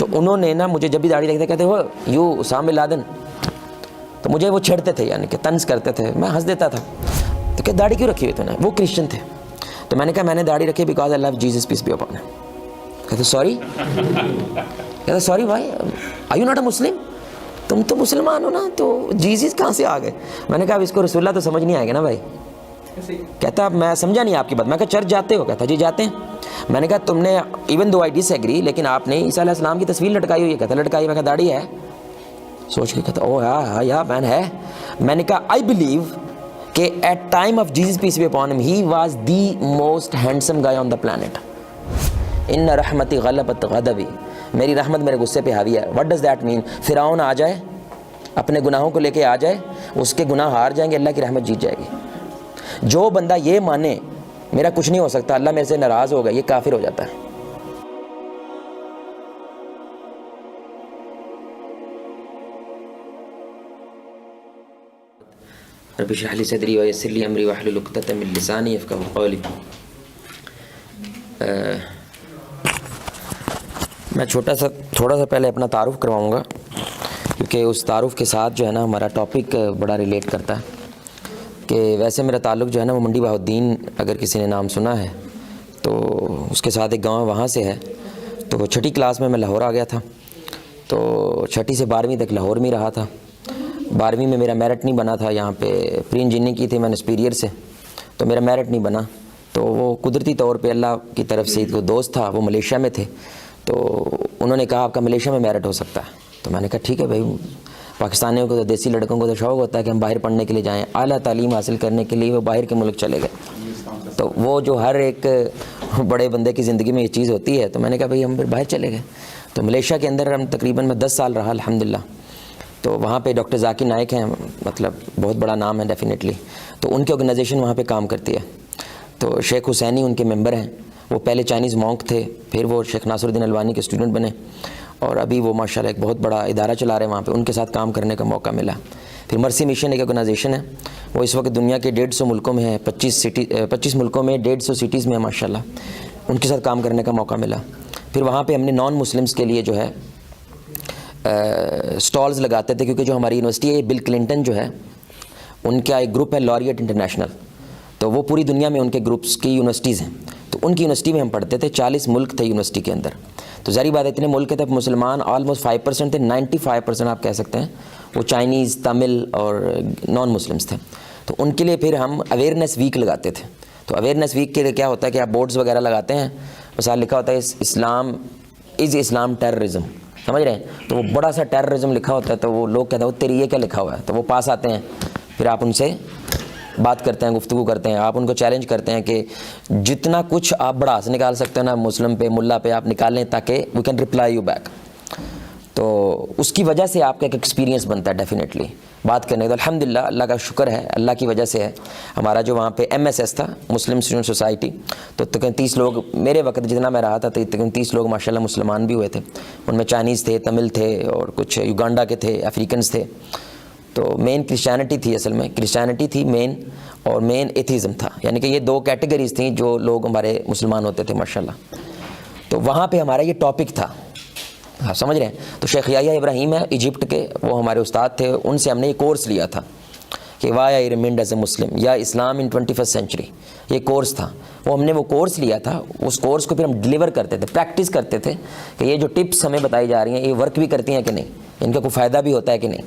تو انہوں نے نا مجھے جب بھی داڑھی رکھتے کہتے ہو یو اسامہ بن لادن، تو مجھے وہ چھیڑتے تھے، یعنی کہ طنز کرتے تھے، میں ہنس دیتا تھا. تو کہ داڑھی کیوں رکھی ہوئی تو نے؟ وہ کرسچن تھے. تو میں نے کہا میں نے داڑھی رکھی because I love Jesus peace be upon him. کہتے سوری، کہتے سوری بھائی are you not a Muslim? تم تو مسلمان ہو نا، تو جیسس کہاں سے آ گئے؟ میں نے کہا اب اس کو رسول اللہ تو سمجھ نہیں آئے گا نا بھائی. کہتا میں سمجھا نہیں آپ کی بات. میں کہا چرچ جاتے ہو؟ کہتا جی جاتے ہیں. میں نے کہا تم نے ایون دو آئی ڈس ایگری لیکن آپ نے عیسیٰ علیہ السلام کی تصویر لٹکائی ہوئی ہے. کہتا لٹکائی. میں کہا داڑھی ہے؟ سوچ کے کہتا او یا مین ہے. میں نے کہا آئی بلیو کہ at time of Jesus peace be upon him he was the most handsome guy on the planet. ان رحمتی غلبت غضبی، میری رحمت میرے غصے پہ حاوی ہے. What does that mean? فرعون آ جائے اپنے گناہوں کو لے کے آ جائے، اس کے گناہ ہار جائیں گے، اللہ کی رحمت جیت جائے گی. جو بندہ یہ مانے میرا کچھ نہیں ہو سکتا، اللہ میرے سے ناراض ہوگا، یہ کافر ہو جاتا ہے. رب اشرح لی صدری ویسر لی امری واحلل عقدۃ من لسانی یفقهوا قولی. میں تھوڑا سا پہلے اپنا تعارف کرواؤں گا کیونکہ اس تعارف کے ساتھ جو ہے نا ہمارا ٹاپک بڑا ریلیٹ کرتا ہے. کہ ویسے میرا تعلق جو ہے نا وہ منڈی بہاؤالدین، اگر کسی نے نام سنا ہے تو اس کے ساتھ ایک گاؤں وہاں سے ہے. تو چھٹی کلاس میں لاہور آ گیا تھا، تو چھٹی سے 12ویں تک لاہور میں ہی رہا تھا. 12ویں میں میرا میرٹ نہیں بنا تھا، یہاں پہ پری انجینئرنگ کی تھی میں نے سپیریئر سے، تو میرا میرٹ نہیں بنا. تو وہ قدرتی طور پہ اللہ کی طرف سے کوئی دوست تھا، وہ ملیشیا میں تھے، تو انہوں نے کہا آپ کا ملیشیا میں میرٹ ہو سکتا ہے. تو میں نے کہا ٹھیک ہے بھائی، پاکستانیوں کو تو دیسی لڑکوں کو تو شوق ہوتا ہے کہ ہم باہر پڑھنے کے لیے جائیں. اعلیٰ تعلیم حاصل کرنے کے لیے وہ باہر کے ملک چلے گئے. تو وہ جو ہر ایک بڑے بندے کی زندگی میں یہ چیز ہوتی ہے. تو میں نے کہا بھائی ہم پھر باہر چلے گئے. تو ملیشیا کے اندر ہم تقریباً میں 10 سال رہا الحمدللہ. تو وہاں پہ ڈاکٹر ذاکر نائک ہیں، مطلب بہت بڑا نام ہے ڈیفینیٹلی. تو ان کی آرگنائزیشن وہاں پہ کام کرتی ہے. تو شیخ حسینی ان کے ممبر ہیں. وہ پہلے چائنیز مونک تھے، پھر وہ شیخ ناصر الدین البانی کے اسٹوڈنٹ بنے، اور ابھی وہ ماشاءاللہ ایک بہت بڑا ادارہ چلا رہے ہیں وہاں پہ. ان کے ساتھ کام کرنے کا موقع ملا. پھر مرسی مشن ایک آرگنائزیشن ہے، وہ اس وقت دنیا کے 150 ملکوں میں ہے، 25 ملکوں میں 150 سٹیز میں ہے ماشاءاللہ. ان کے ساتھ کام کرنے کا موقع ملا. پھر وہاں پہ ہم نے نان مسلمس کے لیے جو ہے سٹالز لگاتے تھے، کیونکہ جو ہماری یونیورسٹی ہے بل کلنٹن جو ہے ان کا ایک گروپ ہے لاریٹ انٹرنیشنل. تو وہ پوری دنیا میں ان کے گروپس کی یونیورسٹیز ہیں. تو ان کی یونیورسٹی میں ہم پڑھتے تھے. 40 ملک تھے یونیورسٹی کے اندر. تو ظاہری بات ہے اتنے ملک تھے، مسلمان آلموسٹ 5% تھے، 95% آپ کہہ سکتے ہیں وہ چائنیز، تمل اور نان مسلمس تھے. تو ان کے لیے پھر ہم اویئرنیس ویک لگاتے تھے. تو اویئرنیس ویک کے لیے کیا ہوتا ہے کہ آپ بورڈز وغیرہ لگاتے ہیں، مثال لکھا ہوتا ہے اسلام ٹیررزم، سمجھ رہے ہیں؟ تو وہ بڑا سا ٹیررزم لکھا ہوتا ہے. تو وہ لوگ کہتے ہیں وہ تیری یہ کیا لکھا ہوا ہے؟ تو وہ پاس آتے ہیں، پھر آپ ان سے بات کرتے ہیں، گفتگو کرتے ہیں. آپ ان کو چیلنج کرتے ہیں کہ جتنا کچھ آپ بڑھاس نکال سکتے ہیں نا مسلم پہ، ملا پہ، آپ نکال لیں تاکہ we can reply you back. تو اس کی وجہ سے آپ کا ایک ایکسپیرینس بنتا ہے ڈیفینیٹلی بات کرنے کا. تو الحمدللہ اللہ کا شکر ہے، اللہ کی وجہ سے ہے. ہمارا جو وہاں پہ MSS تھا، مسلم اسٹوڈنٹ سوسائٹی، تو تقریباً 30 لوگ، میرے وقت جتنا میں رہا تھا تو تقریباً 30 لوگ ماشاءاللہ مسلمان بھی ہوئے تھے. ان میں چائنیز تھے، تمل تھے، اور کچھ یوگانڈا کے تھے، افریکنز تھے. تو مین کرسچینٹی تھی، اصل میں کرسچینٹی تھی مین، اور مین ایتھیزم تھا. یعنی کہ یہ 2 کیٹیگریز تھیں جو لوگ ہمارے مسلمان ہوتے تھے ماشاءاللہ. تو وہاں پہ ہمارا یہ ٹاپک تھا، آپ سمجھ رہے ہیں. تو شیخ یحییٰ ابراہیم ہے ایجپٹ کے، وہ ہمارے استاد تھے. ان سے ہم نے یہ کورس لیا تھا کہ why I remained as a Muslim یا اسلام ان 21st سینچری. یہ کورس تھا، وہ ہم نے وہ کورس لیا تھا. اس کورس کو پھر ہم ڈیلیور کرتے تھے، پریکٹس کرتے تھے کہ یہ جو ٹپس ہمیں بتائی جا رہی ہیں یہ ورک بھی کرتی ہیں کہ نہیں، ان کا کوئی فائدہ بھی ہوتا ہے کہ نہیں.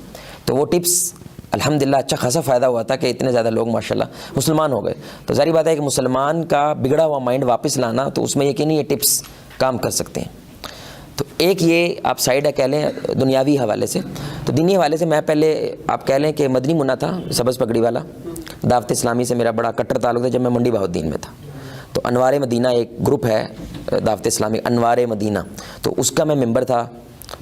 تو وہ ٹپس الحمدللہ اچھا خاصا فائدہ ہوا تھا کہ اتنے زیادہ لوگ ماشاءاللہ مسلمان ہو گئے. تو ظاہری بات ہے کہ مسلمان کا بگڑا ہوا مائنڈ واپس لانا، تو اس میں یقینی یہ ٹپس کام کر سکتے ہیں. تو ایک یہ آپ سائڈ ہے کہہ لیں دنیاوی حوالے سے. تو دینی حوالے سے میں پہلے آپ کہہ لیں کہ مدنی منا تھا، سبز پگڑی والا. دعوت اسلامی سے میرا بڑا کٹر تعلق تھا جب میں منڈی بہاؤالدین میں تھا. تو انوار مدینہ ایک گروپ ہے دعوت اسلامی، انوار مدینہ، تو اس کا میں ممبر تھا.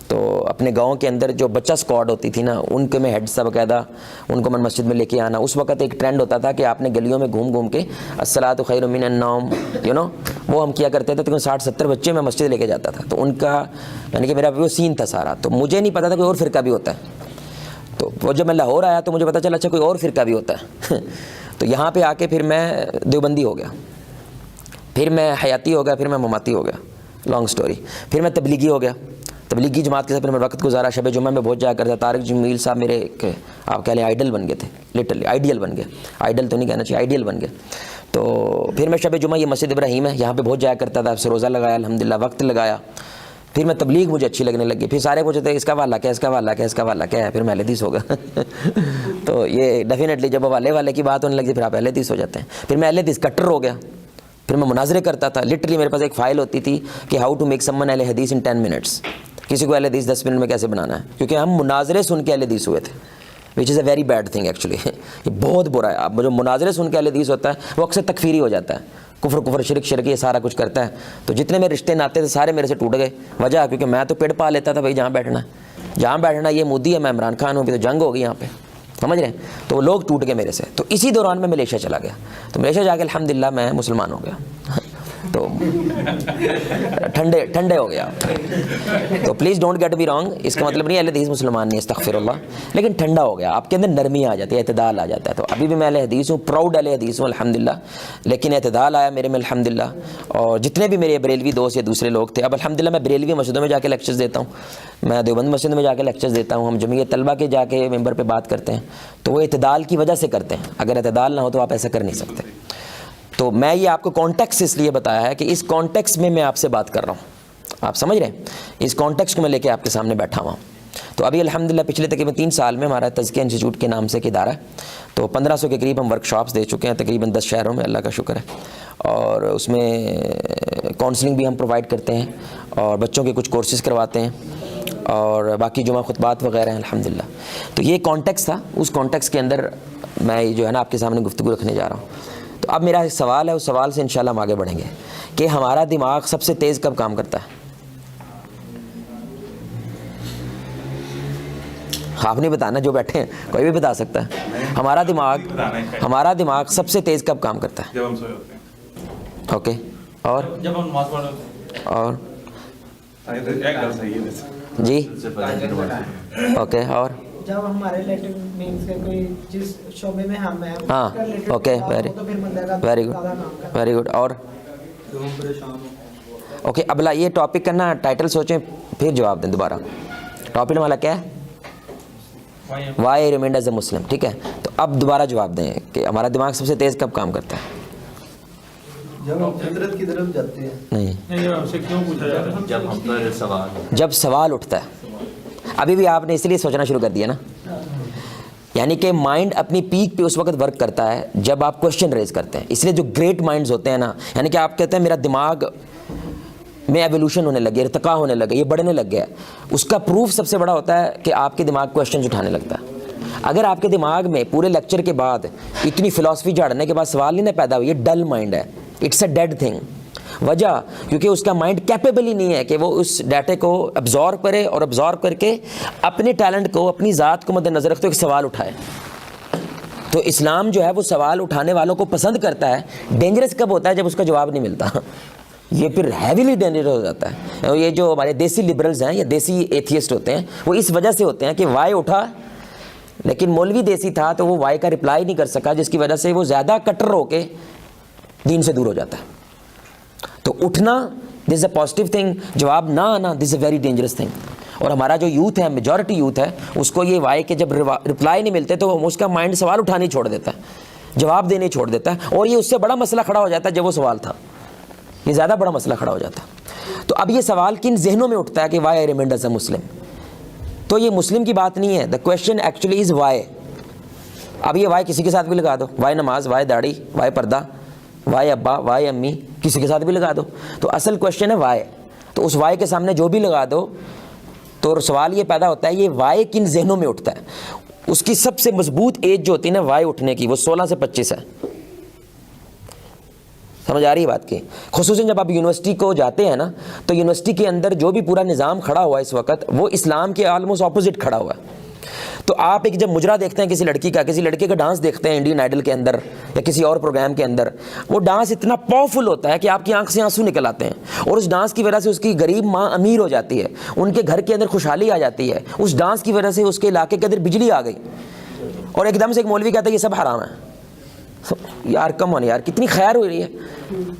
تو اپنے گاؤں کے اندر جو بچہ اسکواڈ ہوتی تھی نا، ان کے میں ہیڈ تھا باقاعدہ. ان کو میں مسجد میں لے کے آنا. اس وقت ایک ٹرینڈ ہوتا تھا کہ آپ نے گلیوں میں گھوم گھوم کے الصلاۃ خیر من النوم، وہ ہم کیا کرتے تھے. تقریباً 60-70 بچے میں مسجد لے کے جاتا تھا. تو ان کا یعنی کہ میرا وہ سین تھا سارا. تو مجھے نہیں پتا تھا کوئی اور فرقہ بھی ہوتا ہے. تو وہ جب میں لاہور آیا تو مجھے پتا چلا اچھا کوئی اور فرقہ بھی ہوتا ہے. تو یہاں پہ آ کے پھر میں دیوبندی ہو گیا، پھر میں حیاتی ہو گیا، پھر میں مماتی ہو گیا، لانگ سٹوری. پھر میں تبلیغی ہو گیا. تبلیغ کی جماعت کے ساتھ پھر میں وقت گزارا, شب جمعہ میں بہت جایا کرتا. طارق جمیل صاحب میرے آپ کہہ لیں آئیڈل بن گئے تھے, لٹرلی آئیڈیل بن گئے, آئیڈل تو نہیں کہنا چاہیے, آئیڈیل بن گئے. تو پھر میں شب جمعہ, یہ مسجد ابراہیم ہے, یہاں پہ بہت جایا کرتا تھا, سے روزہ لگایا الحمدللہ, وقت لگایا. پھر میں تبلیغ مجھے اچھی لگنے لگی. پھر سارے پوچھتے اس کا حوالہ کیا, اس کا حوالہ کیا, اس کا حوالہ کیا ہے, پھر میں اہل حدیث ہو گیا. تو یہ ڈیفینیٹلی جب حوالے والے کی بات ہونے لگتی پھر آپ اہل حدیث ہو جاتے ہیں. پھر میں اہل حدیث کٹر ہو گیا. پھر میں مناظرے کرتا تھا, لٹرلی میرے پاس ایک فائل ہوتی تھی کہ how to make someone اہل حدیث ان 10 منٹس. کسی کو اہل حدیث 10 منٹ میں کیسے بنانا ہے, کیونکہ ہم مناظرے سن کے اہل حدیث ہوئے تھے, which is a very bad thing actually. یہ بہت برا ہے. آپ جو مناظرے سن کے اہل حدیث ہوتا ہے وہ اکثر تکفیری ہو جاتا ہے, کفر شرک یہ سارا کچھ کرتا ہے. تو جتنے میرے رشتے ناتے تھے سارے میرے سے ٹوٹ گئے. وجہ کیونکہ میں تو پیڑ پا لیتا تھا بھائی جہاں بیٹھنا یہ مودی ہے, میں عمران خان ہوں, بھی تو جنگ ہوگی یہاں پہ, سمجھ رہے ہیں. تو وہ لوگ ٹوٹ گئے میرے سے. تو اسی دوران میں ملیشیا چلا گیا. تو ملیشیا جا کے الحمدللہ میں مسلمان ہو گیا. تو ٹھنڈے ہو گیا. تو please don't get me wrong, اس کا مطلب نہیں اہل حدیث مسلمان نہیں, استغفر اللہ, لیکن ٹھنڈا ہو گیا, آپ کے اندر نرمی آ جاتی ہے, اعتدال آ جاتا ہے. تو ابھی بھی میں اہل حدیث ہوں, پراؤڈ اہل حدیث ہوں الحمدللہ, لیکن اعتدال آیا میرے میں الحمدللہ. اور جتنے بھی میرے بریلوی دوست یا دوسرے لوگ تھے, اب الحمدللہ میں بریلوی مسجدوں میں جا کے لیکچرز دیتا ہوں, میں دیوبند مسجد میں جا کے لیکچرز دیتا ہوں, ہم جمعیت طلبہ کے جا کے ممبر پہ بات کرتے ہیں. تو وہ اعتدال کی وجہ سے کرتے ہیں, اگر اعتدال نہ ہو تو آپ ایسا کر نہیں سکتے. تو میں یہ آپ کو کانٹیکس اس لیے بتایا ہے کہ اس کانٹیکس میں آپ سے بات کر رہا ہوں, آپ سمجھ رہے ہیں, اس کانٹیکس کو میں لے کے آپ کے سامنے بیٹھا ہوا ہوں. تو ابھی الحمدللہ پچھلے تقریباً 3 سال میں ہمارا تزکیہ انسٹیٹیوٹ کے نام سے ایک ادارہ ہے. تو 1500 کے قریب ہم ورک شاپس دے چکے ہیں تقریباً 10 شہروں میں, اللہ کا شکر ہے. اور اس میں کاؤنسلنگ بھی ہم پرووائڈ کرتے ہیں, اور بچوں کے کچھ کورسز کرواتے ہیں, اور باقی جمعہ خطبات وغیرہ ہیں الحمدللہ. تو یہ کانٹیکس تھا, اس کانٹیکس کے اندر میں جو ہے نا آپ کے سامنے گفتگو رکھنے جا رہا ہوں. تو اب میرا ایک سوال ہے, اس سوال سے انشاءاللہ ہم آگے بڑھیں گے کہ ہمارا دماغ سب سے تیز کب کام کرتا ہے. آپ نہیں بتانا, جو بیٹھے ہیں کوئی بھی بتا سکتا ہے. ہمارا دماغ سب سے تیز کب کام کرتا ہے؟ جب ہم سوئے ہوتے ہیں. اوکے, اور جب ہم نماز پڑھتے ہیں. اور جی اوکے, اور جب ہمارے ریلیٹڈ مینس کے کوئی جس شعبے میں ہم ہیں, ہاں اوکے, ویری گڈ. اور اوکے, ابلا یہ ٹاپک کا نا ٹائٹل سوچیں پھر جواب دیں دوبارہ. ٹاپک والا کیا ہے؟ Why I remained as a Muslim. ٹھیک ہے, تو اب دوبارہ جواب دیں کہ ہمارا دماغ سب سے تیز کب کام کرتا ہے. جب ہم فطرت کی طرف جاتے ہیں. نہیں, جب سوال اٹھتا ہے. ابھی بھی آپ نے اس لیے سوچنا شروع کر دیا نا, یعنی کہ مائنڈ اپنی پیک پہ اس وقت ورک کرتا ہے جب آپ کوشچن ریز کرتے ہیں. اس لیے جو گریٹ مائنڈز ہوتے ہیں نا, یعنی کہ آپ کہتے ہیں میرا دماغ میں ایولیوشن ہونے لگی, ارتقاء ہونے لگا, یہ بڑھنے لگ گیا, اس کا پروف سب سے بڑا ہوتا ہے کہ آپ کے دماغ کوشچنز اٹھانے لگتا ہے. اگر آپ کے دماغ میں پورے لیکچر کے بعد اتنی فلاسفی جھاڑنے کے بعد سوال نہیں نہ پیدا ہوئی, یہ ڈل مائنڈ ہے, اٹس اے ڈیڈ تھنگ. وجہ کیونکہ اس کا مائنڈ کیپیبل ہی نہیں ہے کہ وہ اس ڈیٹے کو ابزارو کرے, اور ابزارو کر کے اپنے ٹیلنٹ کو, اپنی ذات کو مد نظر رکھتے ہوئے ایک سوال اٹھائے. تو اسلام جو ہے وہ سوال اٹھانے والوں کو پسند کرتا ہے. ڈینجرس کب ہوتا ہے؟ جب اس کا جواب نہیں ملتا. یہ پھر ہیویلی ڈینجرس ہو جاتا ہے. یہ جو ہمارے دیسی لبرلز ہیں یا دیسی ایتھیسٹ ہوتے ہیں, وہ اس وجہ سے ہوتے ہیں کہ وائے اٹھا لیکن مولوی دیسی تھا تو وہ وائے کا رپلائی نہیں کر سکا, جس کی وجہ سے وہ زیادہ کٹر ہو کے دین سے دور ہو جاتا ہے. تو اٹھنا دس از اے پازیٹیو تھنگ, جواب نہ آنا دس از اے ویری ڈینجرس تھنگ. اور ہمارا جو یوتھ ہے, میجورٹی یوتھ ہے, اس کو یہ وائے کہ جب رپلائی نہیں ملتے تو اس کا مائنڈ سوال اٹھانے چھوڑ دیتا ہے, جواب دینے چھوڑ دیتا ہے, اور یہ اس سے بڑا مسئلہ کھڑا ہو جاتا ہے جب وہ سوال تھا, یہ زیادہ بڑا مسئلہ کھڑا ہو جاتا ہے. تو اب یہ سوال کن ذہنوں میں اٹھتا ہے کہ why I remained as a Muslim. تو یہ مسلم کی بات نہیں ہے, the question actually is why. اب یہ وائی کسی کے ساتھ بھی لگا دو, وائی نماز, وائی داڑھی, وائی پردہ, وائی ابا, وائی امی, کسی کے ساتھ بھی لگا دو. تو اصل کویشچن ہے وائی. تو اس وائی کے سامنے جو بھی لگا دو تو سوال یہ پیدا ہوتا ہے یہ وائی کن ذہنوں میں اٹھتا ہے. اس کی سب سے مضبوط ایج جو ہوتی ہے نا وائی اٹھنے کی, وہ 16 سے 25 ہے. سمجھ آ رہی ہے بات کی؟ خصوصاً جب آپ یونیورسٹی کو جاتے ہیں نا, تو یونیورسٹی کے اندر جو بھی پورا نظام کھڑا ہوا ہے اس وقت, وہ اسلام کے آلموسٹ اپوزٹ کھڑا ہوا ہے. تو آپ ایک جب مجرا دیکھتے ہیں کسی لڑکی کا, کسی لڑکے کا ڈانس دیکھتے ہیں انڈین آئیڈل کے اندر یا کسی اور پروگرام کے اندر, وہ ڈانس اتنا پاورفل ہوتا ہے کہ آپ کی آنکھ سے آنسو نکل آتے ہیں, اور اس ڈانس کی وجہ سے اس کی غریب ماں امیر ہو جاتی ہے, ان کے گھر کے اندر خوشحالی آ جاتی ہے. اس ڈانس کی وجہ سے اس کے علاقے کے اندر بجلی آ گئی, اور ایک دم سے ایک مولوی کہتا ہے یہ سب حرام ہے. یار کم آن یار، کتنی خیر ہو رہی ہے،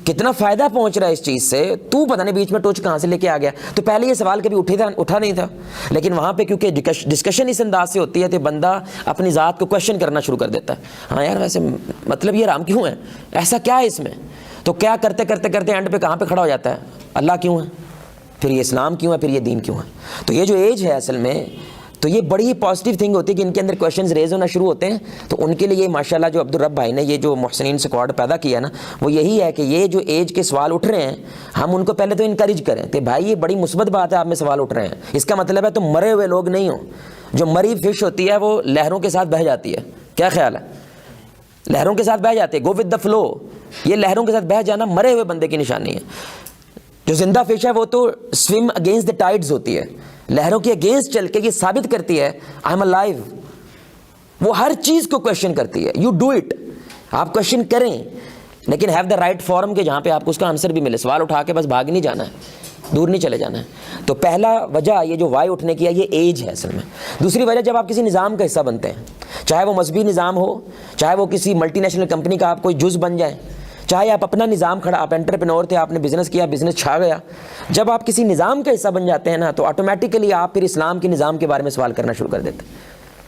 کتنا فائدہ پہنچ رہا ہے اس چیز سے، تو پتہ نہیں بیچ میں ٹوچ کہاں سے لے کے آ گیا. تو پہلے یہ سوال کبھی اٹھا نہیں تھا، لیکن وہاں پہ کیونکہ ڈسکشن اس انداز سے ہوتی ہے تو بندہ اپنی ذات کو کویشچن کرنا شروع کر دیتا ہے. ہاں یار ویسے مطلب یہ رام کیوں ہے، ایسا کیا ہے اس میں؟ تو کیا کرتے کرتے کرتے اینڈ پہ کہاں پہ کھڑا ہو جاتا ہے؟ اللہ کیوں ہے، پھر یہ اسلام کیوں ہے، پھر یہ دین کیوں ہے. تو یہ جو ایج ہے اصل میں، تو یہ بڑی پازیٹیو تھنگ ہوتی ہے کہ ان کے اندر کویشچنز ریز ہونا شروع ہوتے ہیں. تو ان کے لیے ماشاءاللہ جو عبدالرب بھائی نے یہ جو محسنین اسکواڈ پیدا کیا نا، وہ یہی ہے کہ یہ جو ایج کے سوال اٹھ رہے ہیں ہم ان کو پہلے تو انکریج کریں کہ بھائی یہ بڑی مثبت بات ہے آپ میں سوال اٹھ رہے ہیں. اس کا مطلب ہے تم مرے ہوئے لوگ نہیں ہو. جو مری فش ہوتی ہے وہ لہروں کے ساتھ بہہ جاتی ہے، کیا خیال ہے؟ لہروں کے ساتھ بہہ جاتے، گو ود دا فلو. یہ لہروں کے ساتھ بہہ جانا مرے ہوئے بندے کی نشانی ہے. جو زندہ فش ہے وہ تو سویم اگینسٹ دا ٹائیڈز ہوتی ہے، لہروں کے اگینسٹ چل کے یہ ثابت کرتی ہے آئی ایم الائیو. وہ ہر چیز کو کویشچن کرتی ہے. یو ڈو اٹ، آپ کویشچن کریں لیکن ہیو دا رائٹ فارم کے جہاں پہ آپ کو اس کا آنسر بھی ملے. سوال اٹھا کے بس بھاگ نہیں جانا ہے، دور نہیں چلے جانا ہے. تو پہلا وجہ یہ جو وائی اٹھنے کی ہے یہ ایج ہے اصل میں. دوسری وجہ جب آپ کسی نظام کا حصہ بنتے ہیں، چاہے وہ مذہبی نظام ہو، چاہے وہ کسی ملٹی نیشنل کمپنی کا آپ کوئی جز بن جائے، چاہے آپ اپنا نظام کھڑا، آپ انٹرپرینور تھے، آپ نے بزنس کیا، بزنس چھا گیا. جب آپ کسی نظام کا حصہ بن جاتے ہیں نا تو آٹومیٹیکلی آپ پھر اسلام کے نظام کے بارے میں سوال کرنا شروع کر دیتے ہیں.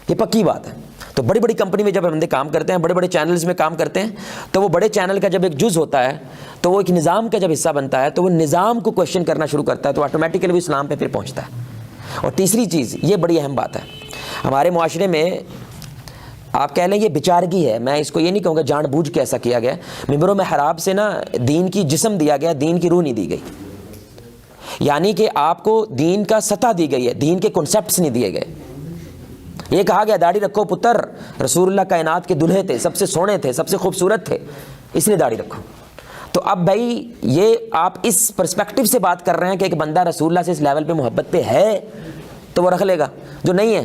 یہ پکی بات ہے. تو بڑی بڑی کمپنی میں جب بندے کام کرتے ہیں، بڑے بڑے چینلز میں کام کرتے ہیں، تو وہ بڑے چینل کا جب ایک جز ہوتا ہے تو وہ ایک نظام کا جب حصہ بنتا ہے تو وہ نظام کو کویشچن کرنا شروع کرتا ہے، تو آٹومیٹیکلی وہ اسلام پہ پھر پہنچتا ہے. اور تیسری چیز یہ بڑی اہم بات ہے ہمارے معاشرے میں، آپ کہہ لیں یہ بیچارگی ہے، میں اس کو یہ نہیں کہوں گا جان بوجھ کے ایسا کیا گیا. ممبروں میں حراب سے نا دین کی جسم دیا گیا، دین کی روح نہیں دی گئی. یعنی کہ آپ کو دین کا سطح دی گئی ہے، دین کے کنسیپٹس نہیں دیے گئے. یہ کہا گیا داڑھی رکھو پتر، رسول اللہ کائنات کے دلہے تھے، سب سے سونے تھے، سب سے خوبصورت تھے، اس لیے داڑھی رکھو. تو اب بھائی یہ آپ اس پرسپیکٹو سے بات کر رہے ہیں کہ ایک بندہ رسول اللہ سے اس لیول پہ محبت پہ ہے تو وہ رکھ لے گا، جو نہیں ہے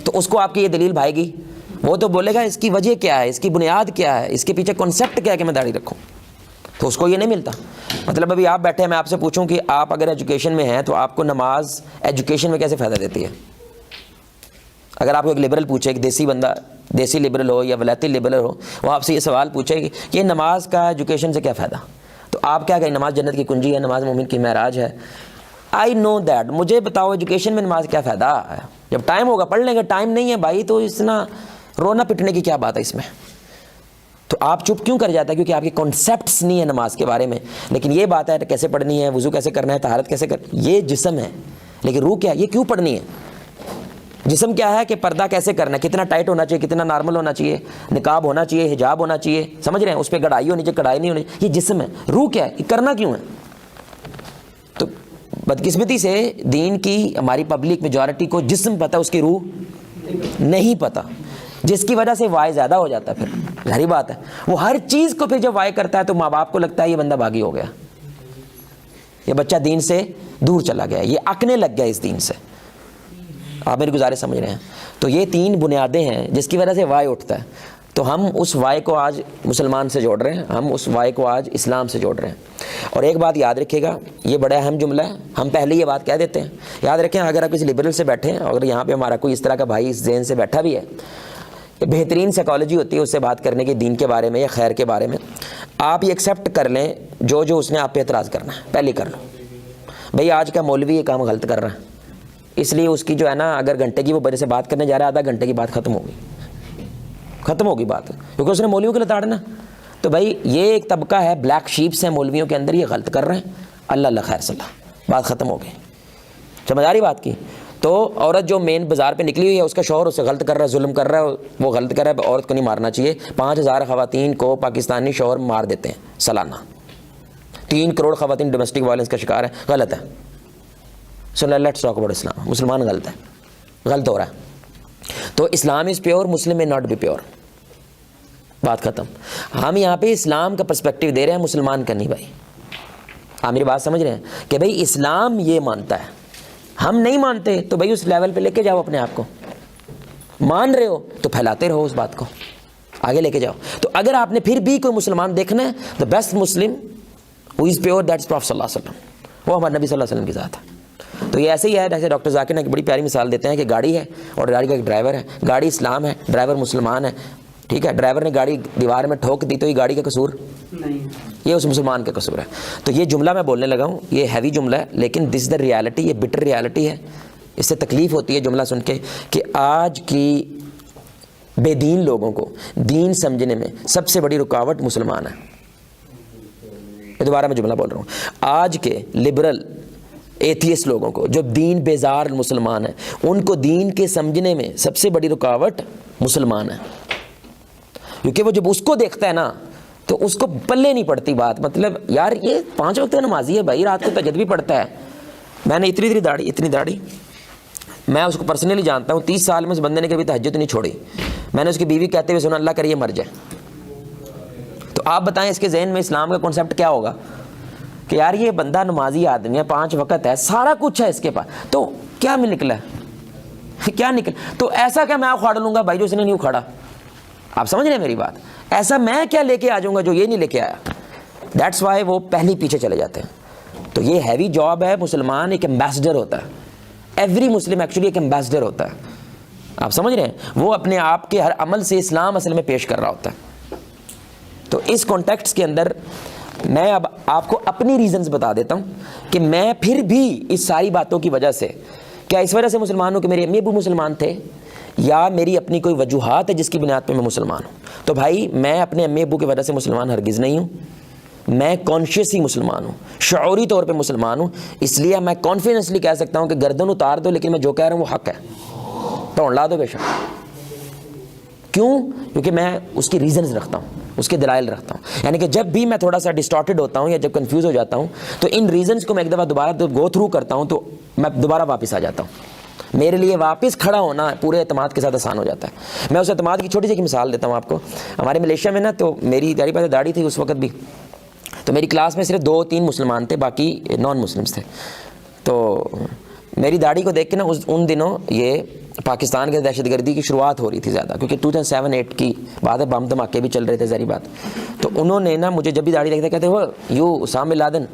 تو اس کو آپ کی یہ دلیل بھائے گی. وہ تو بولے گا اس کی وجہ کیا ہے، اس کی بنیاد کیا ہے، اس کے پیچھے کنسیپٹ کیا ہے کہ میں داڑھی رکھوں. تو اس کو یہ نہیں ملتا. مطلب ابھی آپ بیٹھے ہیں، میں آپ سے پوچھوں کہ آپ اگر ایجوکیشن میں ہیں تو آپ کو نماز ایجوکیشن میں کیسے فائدہ دیتی ہے؟ اگر آپ کو ایک لبرل پوچھے، ایک دیسی بندہ، دیسی لبرل ہو یا ولاتی لبرل ہو، وہ آپ سے یہ سوال پوچھے کہ یہ نماز کا ایجوکیشن سے کیا فائدہ، تو آپ کیا کہیں؟ نماز جنت کی کنجی ہے، نماز مومن کی معراج ہے. آئی نو دیٹ. مجھے بتاؤ ایجوکیشن میں نماز کیا فائدہ ہے؟ جب ٹائم ہوگا پڑھ لیں گے، ٹائم نہیں ہے بھائی تو اتنا رونا پٹنے کی کیا بات ہے اس میں؟ تو آپ چپ کیوں کر جاتا ہے؟ کیونکہ آپ کے کانسیپٹس نہیں ہے نماز کے بارے میں. لیکن یہ بات ہے کیسے پڑھنی ہے، وضو کیسے کرنا ہے، طہارت کیسے یہ جسم ہے، لیکن روح کیا ہے، یہ کیوں پڑھنی ہے؟ جسم کیا ہے کہ پردہ کیسے کرنا ہے، کتنا ٹائٹ ہونا چاہیے، کتنا نارمل ہونا چاہیے، نقاب ہونا چاہیے، حجاب ہونا چاہیے، سمجھ رہے ہیں، اس پہ کڑھائی ہونی چاہیے، کڑھائی نہیں ہونی چاہیے. یہ جسم ہے. روح کیا ہے، یہ کرنا کیوں ہے؟ تو بدقسمتی سے دین کی ہماری پبلک میجورٹی کو جسم پتہ، اس کی روح نہیں پتہ، جس کی وجہ سے وائے زیادہ ہو جاتا ہے. پھر ظاہری بات ہے وہ ہر چیز کو پھر جب وائے کرتا ہے تو ماں باپ کو لگتا ہے یہ بندہ باغی ہو گیا، یہ بچہ دین سے دور چلا گیا، یہ اکنے لگ گیا اس دین سے. آپ میری گزارش سمجھ رہے ہیں؟ تو یہ تین بنیادیں ہیں جس کی وجہ سے وائے اٹھتا ہے. تو ہم اس وائے کو آج مسلمان سے جوڑ رہے ہیں، ہم اس وائے کو آج اسلام سے جوڑ رہے ہیں. اور ایک بات یاد رکھیے گا، یہ بڑا اہم جملہ ہے، ہم پہلے یہ بات کہہ دیتے ہیں. یاد رکھیں اگر آپ کسی لبرل سے بیٹھے ہیں، اگر یہاں پہ ہمارا کوئی اس طرح کا بھائی اس ذہن سے بیٹھا بھی ہے، بہترین سائیکالوجی ہوتی ہے اس سے بات کرنے کی، دین کے بارے میں یا خیر کے بارے میں. آپ یہ ایکسیپٹ کر لیں جو اس نے آپ پہ اعتراض کرنا ہے پہلے کر لو. بھئی آج کا مولوی یہ کام غلط کر رہا ہے، اس لیے اس کی جو ہے نا اگر گھنٹے کی وہ بڑے سے بات کرنے جا رہا ہے، آدھا گھنٹے کی بات ختم ہوگی بات، کیونکہ اس نے مولویوں کو لتاڑنا. تو بھائی یہ ایک طبقہ ہے، بلیک شیپس ہیں مولویوں کے اندر، یہ غلط کر رہے ہیں، اللہ خیر صلی اللہ، بات ختم ہو گئی. سمجھ آ رہی بات کی؟ تو عورت جو مین بازار پہ نکلی ہوئی ہے، اس کا شوہر اسے غلط کر رہا ہے، ظلم کر رہا ہے، وہ غلط کر رہا ہے. عورت کو نہیں مارنا چاہیے. 5000 خواتین کو پاکستانی شوہر مار دیتے ہیں سالانہ. 3 کروڑ خواتین ڈومیسٹک وائلنس کا شکار ہے. غلط ہے. So let's talk about Islam. مسلمان غلط ہے، غلط ہو رہا ہے. تو اسلام از پیور، مسلم میں ناٹ بی پیور. بات ختم. ہم یہاں پہ اسلام کا پرسپیکٹیو دے رہے ہیں، مسلمان کا نہیں. بھائی آپ میری بات سمجھ رہے ہیں کہ بھائی اسلام یہ مانتا ہے، ہم نہیں مانتے، تو بھائی اس لیول پہ لے کے جاؤ اپنے آپ کو. مان رہے ہو تو پھیلاتے رہو اس بات کو، آگے لے کے جاؤ. تو اگر آپ نے پھر بھی کوئی مسلمان دیکھنا ہے، the best Muslim who is pure that's Prophet صلی اللہ علیہ وسلم، وہ ہمارے نبی صلی اللہ علیہ وسلم کی ذات ہے. تو یہ ایسے ہی ہے جیسے ڈاکٹر ذاکر نے ایک بڑی پیاری مثال دیتے ہیں کہ گاڑی ہے اور گاڑی کا ایک ڈرائیور ہے. گاڑی اسلام ہے، ڈرائیور مسلمان ہے. ٹھیک ہے, ڈرائیور نے گاڑی دیوار میں ٹھوک دی تو یہ گاڑی کا قصور نہیں, یہ اس مسلمان کا قصور ہے. تو یہ جملہ میں بولنے لگا ہوں, یہ ہیوی جملہ ہے, لیکن دس از دا ریالٹی, یہ بٹر ریالٹی ہے. اس سے تکلیف ہوتی ہے جملہ سن کے کہ آج کی بے دین لوگوں کو دین سمجھنے میں سب سے بڑی رکاوٹ مسلمان ہے. دوبارہ میں جملہ بول رہا ہوں, آج کے لبرل ایتھیسٹ لوگوں کو, جو دین بیزار مسلمان ہیں, ان کو دین کے سمجھنے میں سب سے بڑی رکاوٹ مسلمان ہے. کیونکہ وہ جب اس کو دیکھتا ہے نا تو اس کو پلے نہیں پڑتی بات, مطلب یار یہ 5 وقت نمازی ہے بھائی, رات کو تہجد بھی پڑھتا ہے. میں نے اتنی داڑھی میں اس کو پرسنلی جانتا ہوں, 30 سال میں اس بندے نے کبھی تہجد نہیں چھوڑی. میں نے اس کی بیوی کہتے ہوئے سنا اللہ کرے یہ مر جائے. تو آپ بتائیں اس کے ذہن میں اسلام کا کنسیپٹ کیا ہوگا کہ یار یہ بندہ نمازی آدمی ہے, 5 وقت ہے, سارا کچھ ہے اس کے پاس, تو کیا میں نکلا ہے, کیا نکلا, تو ایسا کیا میں اکھاڑ لوں گا بھائی جو اس نے نہیں اکھاڑا. آپ سمجھ رہے ہیں میری بات, ایسا میں کیا لے کے آ جاؤں گا جو یہ نہیں لے کے آیا. دیٹس وائی وہ پہلے پیچھے چلے جاتے ہیں. تو یہ ہیوی جاب ہے. مسلمان ایک ایمبیسڈر ہوتا ہے, ایوری مسلم ایکچولی ایک ایمبیسڈر ہوتا ہے. آپ سمجھ رہے ہیں, وہ اپنے آپ کے ہر عمل سے اسلام اصل میں پیش کر رہا ہوتا ہے. تو اس کانٹیکٹس کے اندر میں اب آپ کو اپنی ریزنز بتا دیتا ہوں کہ میں پھر بھی اس ساری باتوں کی وجہ سے, کیا اس وجہ سے مسلمان ہوں کہ میرے امی ابو مسلمان تھے, یا میری اپنی کوئی وجوہات ہے جس کی بنیاد پہ میں مسلمان ہوں. تو بھائی میں اپنے امی ابو کی وجہ سے مسلمان ہرگز نہیں ہوں. میں کانشیسلی مسلمان ہوں, شعوری طور پہ مسلمان ہوں. اس لیے میں کانفیڈنسلی کہہ سکتا ہوں کہ گردن اتار دو, لیکن میں جو کہہ رہا ہوں وہ حق ہے, تو لا دو بے شک. کیوں؟ کیونکہ میں اس کی ریزنز رکھتا ہوں, اس کے دلائل رکھتا ہوں. یعنی کہ جب بھی میں تھوڑا سا ڈسٹارٹڈ ہوتا ہوں یا جب کنفیوز ہو جاتا ہوں تو ان ریزنز کو میں ایک دفعہ دوبارہ گو تھرو کرتا ہوں, تو میں دوبارہ واپس آ جاتا ہوں. میرے لیے واپس کھڑا ہونا پورے اعتماد کے ساتھ آسان ہو جاتا ہے. میں اس اعتماد کی چھوٹی سی ایک مثال دیتا ہوں آپ کو. ہمارے ملیشیا میں نا, تو میری داڑھی تھی اس وقت بھی, تو میری کلاس میں صرف 2-3 مسلمان تھے, باقی نان مسلمس تھے. تو میری داڑھی کو دیکھ کے نا ان دنوں یہ پاکستان کے دہشت گردی کی شروعات ہو رہی تھی زیادہ, کیونکہ 2007-8 کی بات ہے, بم دھماکے بھی چل رہے تھے ظاہری بات. تو انہوں نے نا مجھے جب بھی داڑھی دیکھتے کہتے وہ یو اسامہ بن لادن,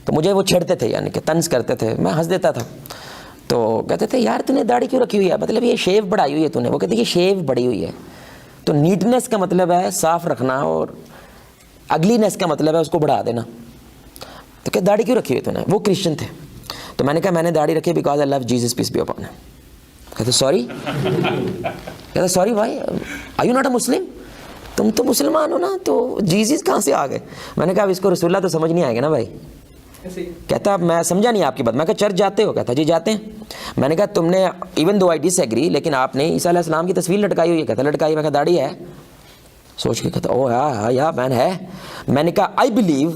تو مجھے وہ چھیڑتے تھے, یعنی کہ طنز کرتے تھے. میں ہنس دیتا تھا. تو کہتے تھے یار تو نے داڑھی کیوں رکھی ہوئی ہے, مطلب یہ شیو بڑھائی ہوئی ہے تو نے. وہ کہتے یہ شیو بڑھی ہوئی ہے. تو نیٹنس کا مطلب ہے صاف رکھنا, اور اگلینس کا مطلب ہے اس کو بڑھا دینا. تو کہ داڑھی کیوں رکھی ہوئی تو نے. وہ کرسچن تھے. تو میں نے کہا میں نے داڑھی رکھی because I love Jesus peace be upon him. کہتے سوری, کہتے سوری بھائی are you not a Muslim, تم تو مسلمان ہو نا, تو جیزس کہاں سے آ گئے. میں نے کہا اب اس کو رسول اللہ تو سمجھ نہیں آئے گا نا بھائی. کہتا میں سمجھا نہیں آپ کی بات. میں کہا چرچ جاتے ہو؟ کہتا جی جاتے ہیں. میں نے کہا تم نے ایون دو آئی ڈس ایگری, لیکن آپ نے عیسیٰ علیہ السلام کی تصویر لٹکائی ہوئی ہے. کہتا لٹکائی. میں کہا داڑھی ہے. سوچ کے کہتا او یا مین ہے. میں نے کہا آئی بلیو